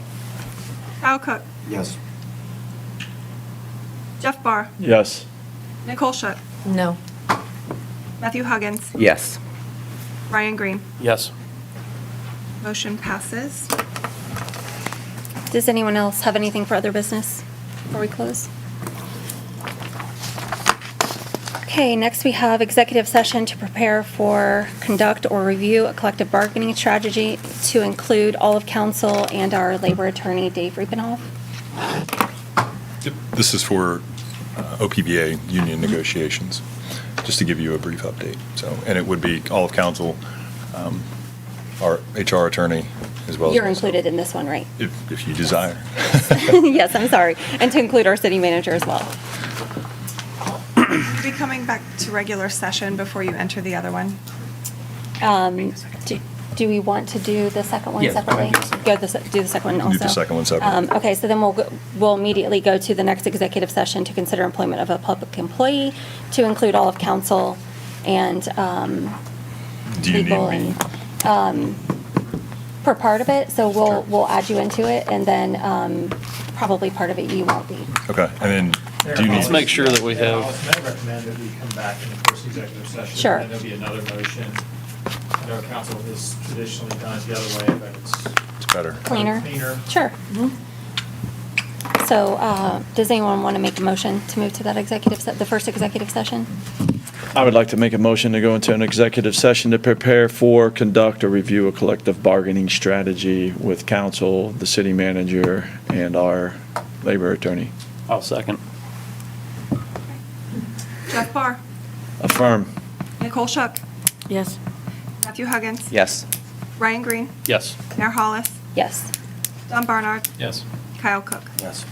Kyle Cook, Yes. Jeff Barr, Yes. Nicole Shutt, No. Matthew Huggins, Yes. Ryan Green. Yes. Motion passes. Does anyone else have anything for other business before we close? Okay, next we have executive session to prepare for, conduct, or review a collective bargaining strategy to include all of council and our labor attorney, Dave Riepenhoff. Yep, this is for OPBA union negotiations, just to give you a brief update. So, and it would be all of council, our HR attorney, as well as. You're myself, included in this one, right? if you desire. Yes, I'm sorry. And to include our city manager as well. You'll be coming back to regular session before you enter the other one. Do we want to do the second one Yes, separately? go Do the second one also? Do the second one separately. Okay, so then we'll immediately go to the next executive session to consider employment of a public employee to include all of council and Do you legal need me? and, for part of it, so we'll add you into it, and then probably part of it you won't be. Okay, and then do you need? Let's make sure that we Mayor have- Hollis, may I recommend that we come back in the first executive session? Sure. And there'll be another motion. I know council has traditionally done it the other way, but It's better. Cleaner? Cleaner. Sure. So, does anyone want to make a motion to move to that the first executive session? I would like to make a motion to go into an executive session to prepare for, conduct, or review a collective bargaining strategy with council, the city manager, and our labor attorney. I'll second. Jeff Barr, Affirm. Nicole Shutt, Yes. Matthew Huggins, Yes. Ryan Green, Yes. Mayor Hollis, Yes. Don Barnard, Yes. Kyle Cook. Yes.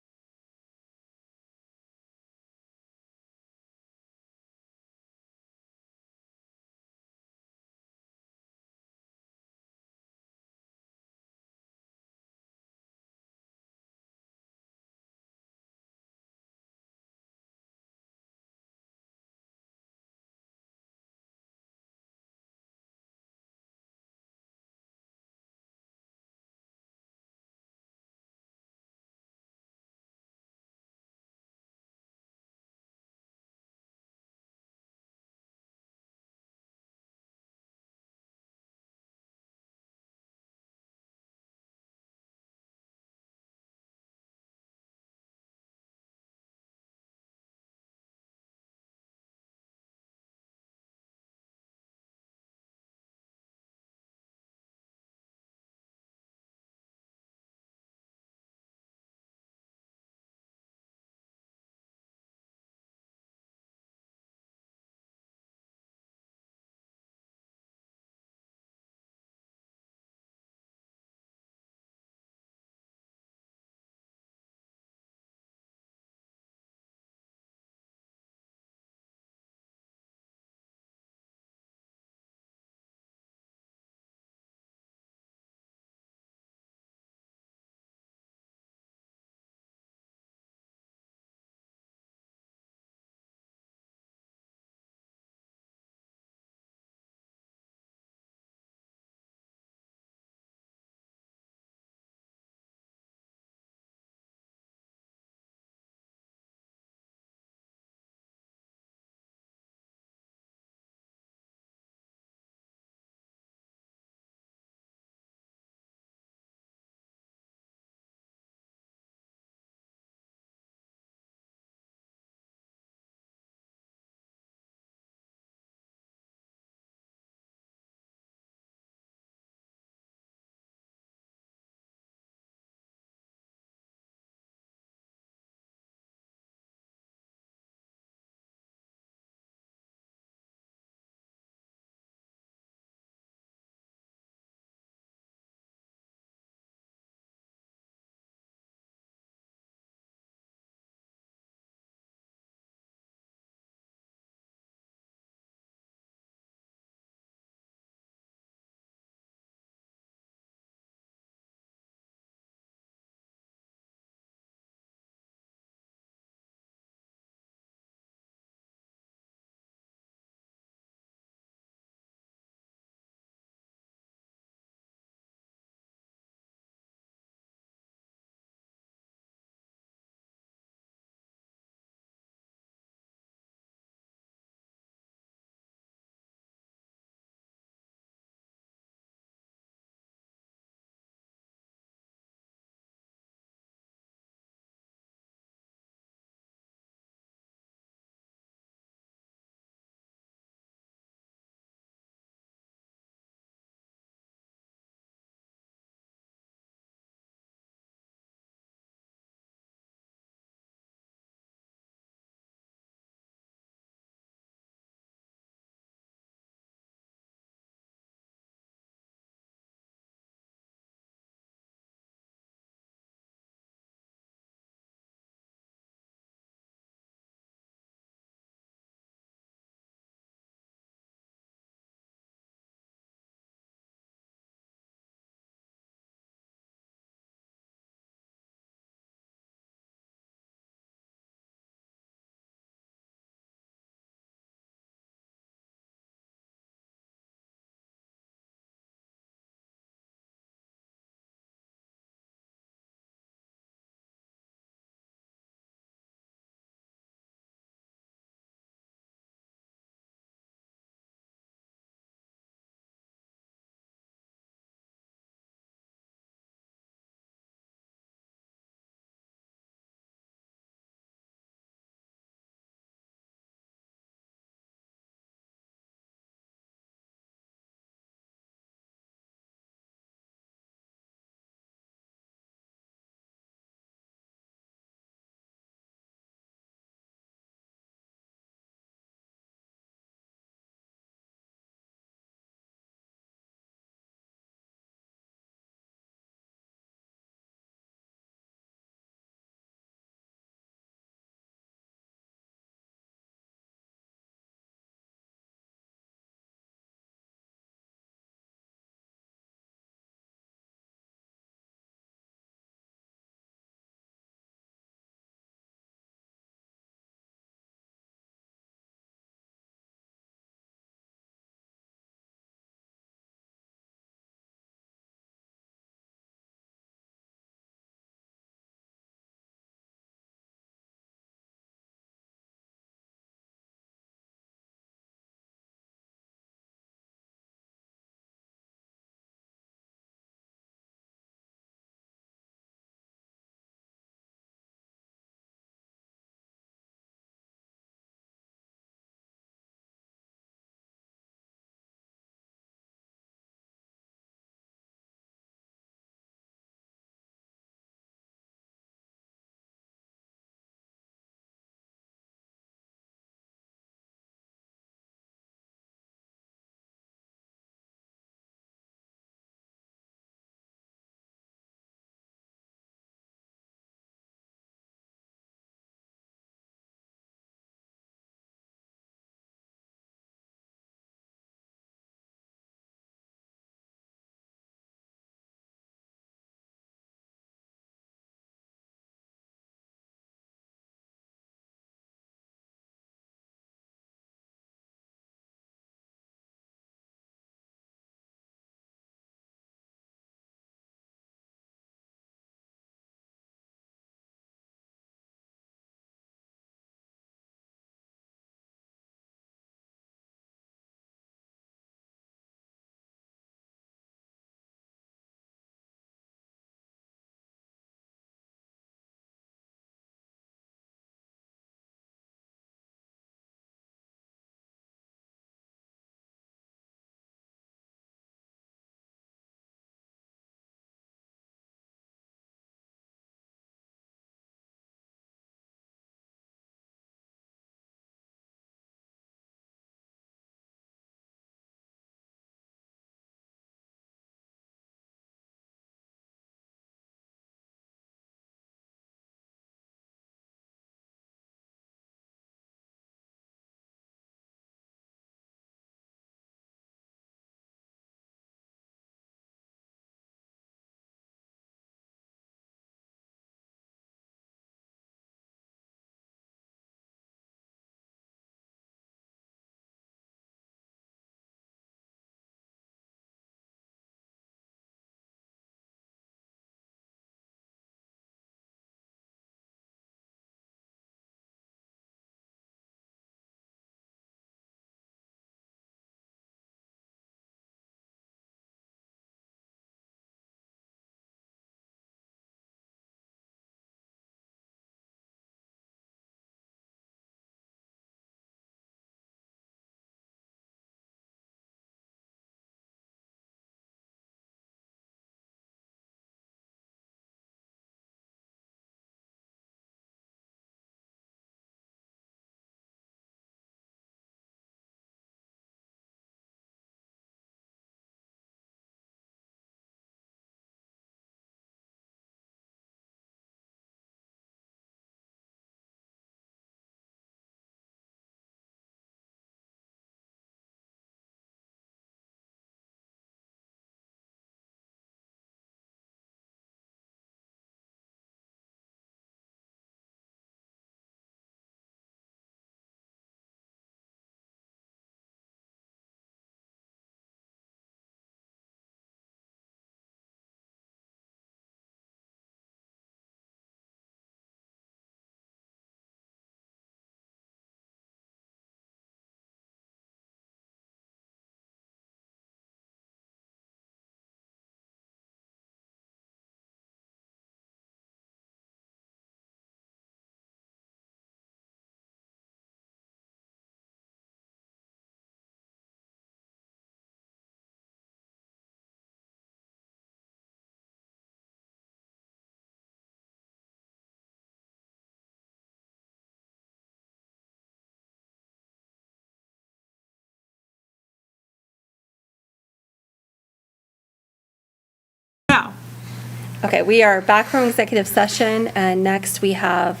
Okay, we are back from executive session, and next we have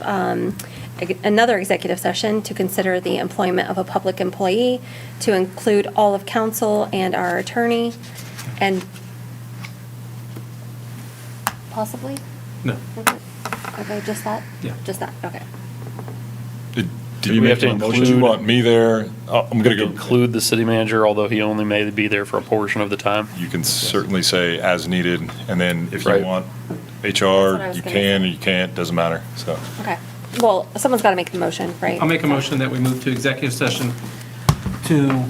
another executive session to consider the employment of a public employee, to include all of council and our attorney, and possibly? No. Okay, just that? Yeah. Just that, okay. Do you We make have to a motion? You include- want me there? I'm going to go. Include the city manager, although he only may be there for a portion of the time. You can certainly say as needed, and then if you Right. want what I HR, was you gonna can say. or you can't, doesn't matter, so. Okay. Well, someone's got to make the motion, right? I'll make a motion that we move to executive session to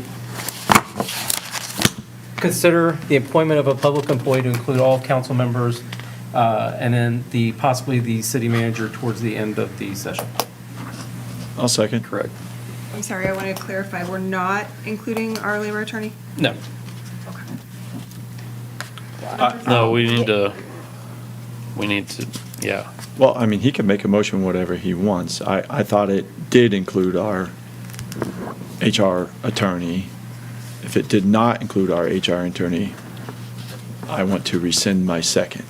consider the appointment of a public employee to include all council members, and then possibly the city manager towards the end of the session. I'll second. Correct. I'm sorry, I want to clarify, we're not including our labor attorney? No. No, we need to, yeah. Well, I mean, he can make a motion whatever he wants. I thought it did include our HR attorney. If it did not include our HR attorney, I want to rescind my second.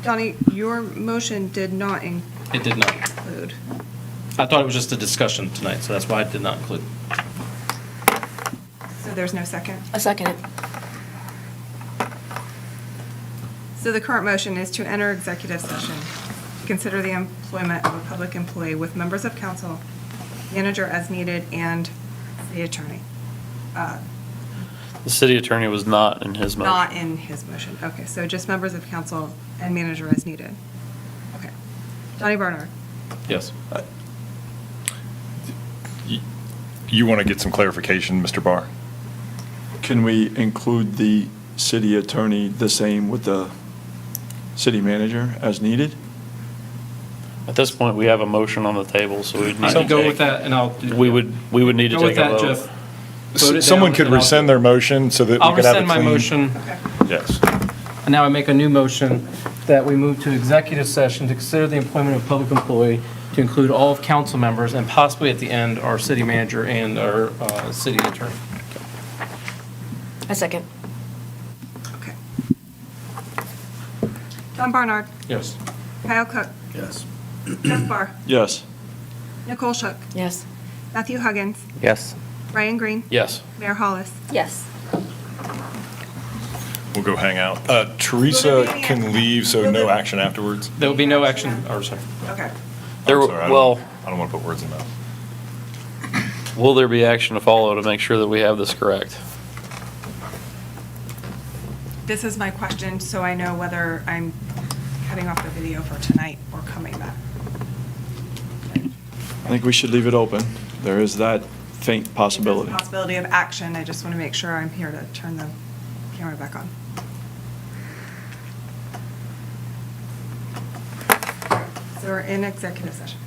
Donnie, your motion did not It did not. include. I thought it was just a discussion tonight, so that's why I did not include. So there's no second? I second it. So the current motion is to enter executive session, to consider the employment of a public employee with members of council, manager as needed, and the attorney. The city attorney was not in his motion. Not in his motion. Okay, so just members of council and manager as needed. Okay. Donnie Barnard. Yes. You want to get some clarification, Mr. Barr? Can we include the city attorney the same with the city manager as needed? At this point, we have a motion on the table, so we'd need So to go take- with that, and I'll. We would need to Go with take a that, vote. Jeff. Vote it Someone down, could and I'll- rescind their motion so that we I'll could have a rescind my clean. motion. Yes. And now I make a new motion that we move to executive session to consider the employment of a public employee to include all of council members and possibly at the end, our city manager and our city attorney. I second. Okay. Don Barnard. Yes. Kyle Cook. Yes. Jeff Barr. Yes. Nicole Shook. Yes. Matthew Huggins. Yes. Ryan Green. Yes. Mayor Hollis. Yes. We'll go hang out. Teresa can leave, so no action afterwards. There will be no action, or sorry. Okay. There, I'm sorry, well, I don't want to put words in mouth. will there be action to follow to make sure that we have this correct? This is my question, so I know whether I'm cutting off the video for tonight or coming back. I think we should leave it open. There is that faint possibility. Possibility of action. I just want to make sure I'm here to turn the camera back on. So we're in executive session.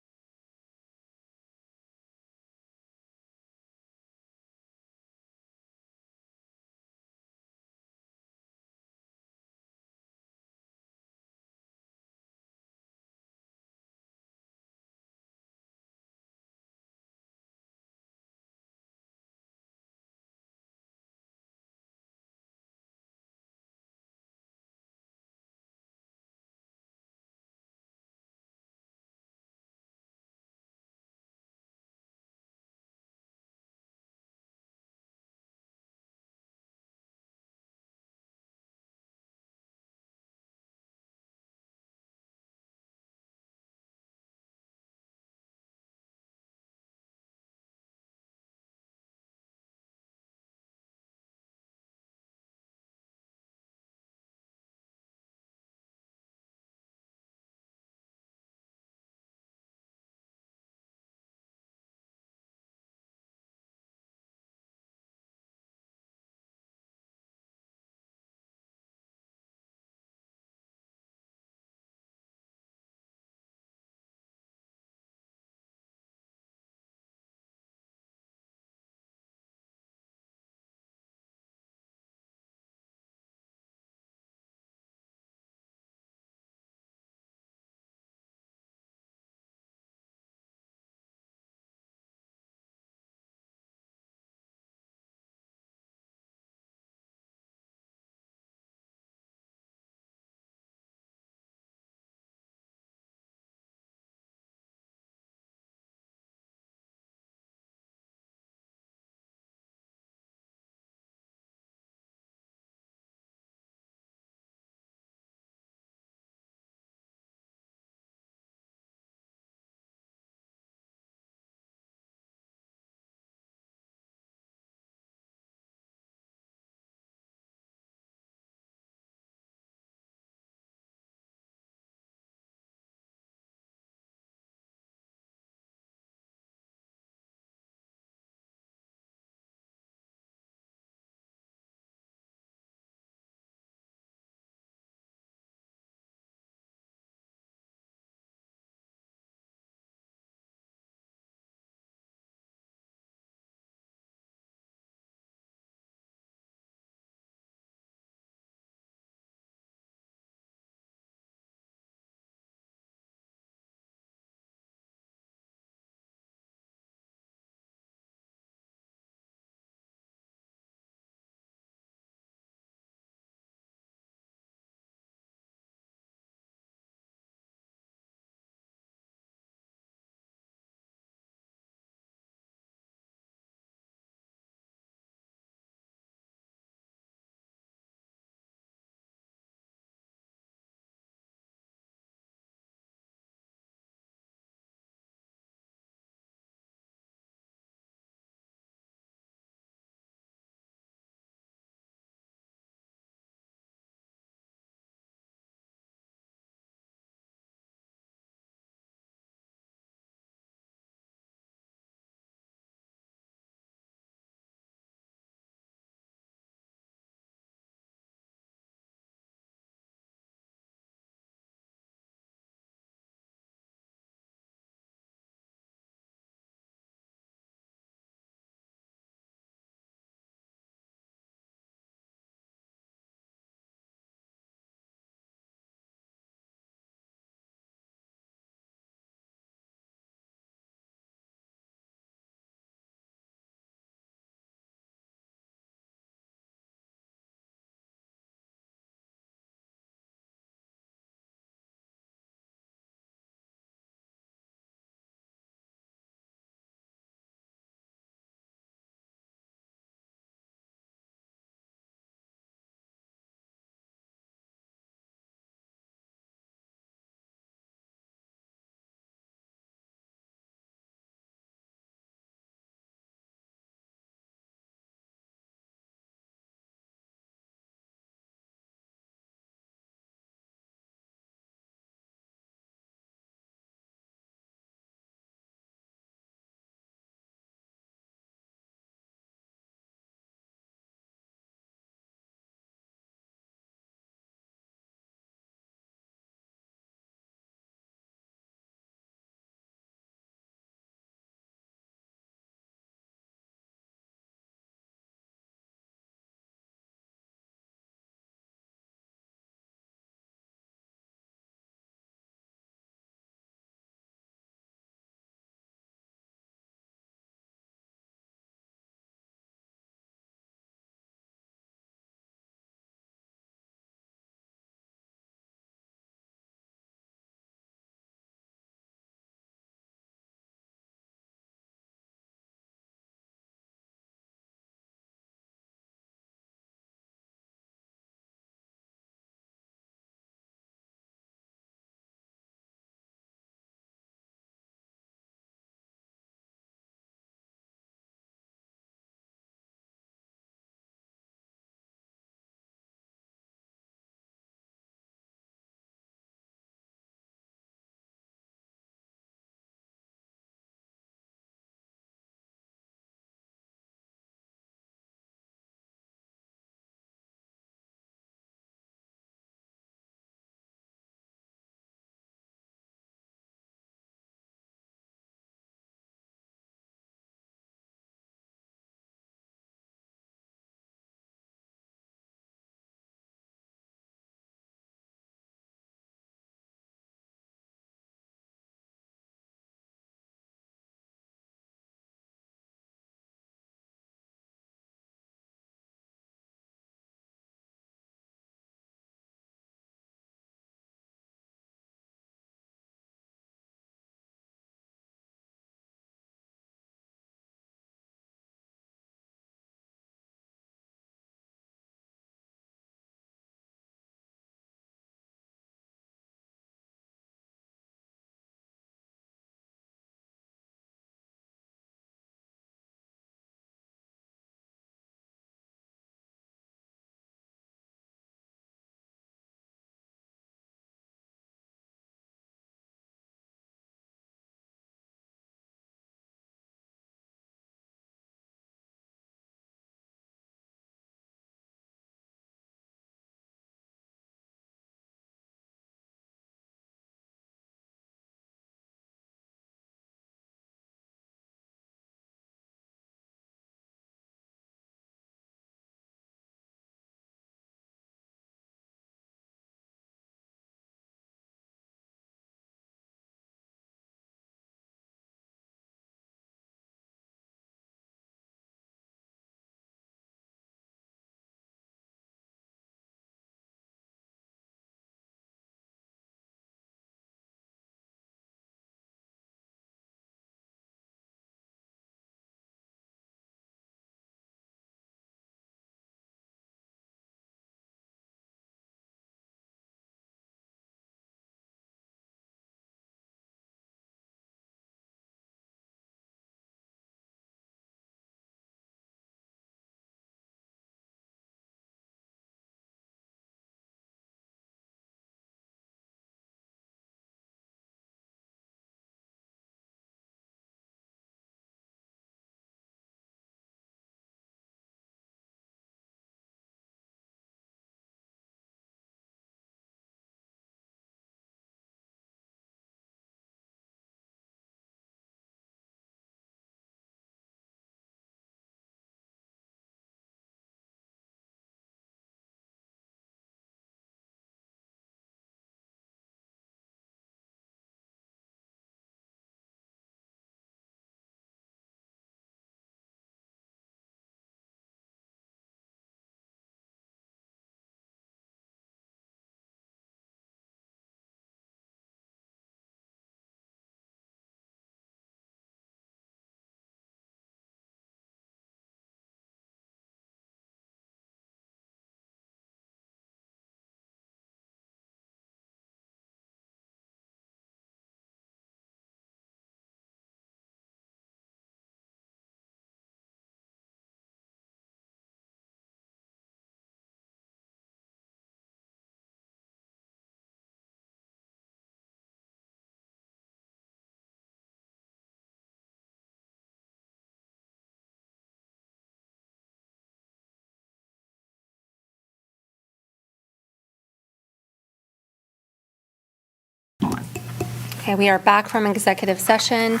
Okay, we are back from executive session.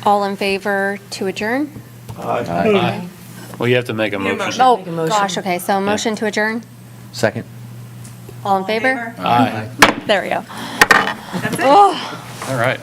All in favor to adjourn? Aye. Well, you have to make a motion. Oh, Make a motion. gosh, okay, so motion to adjourn? Second. All in favor? Aye. There we go. That's it. Oh. All right.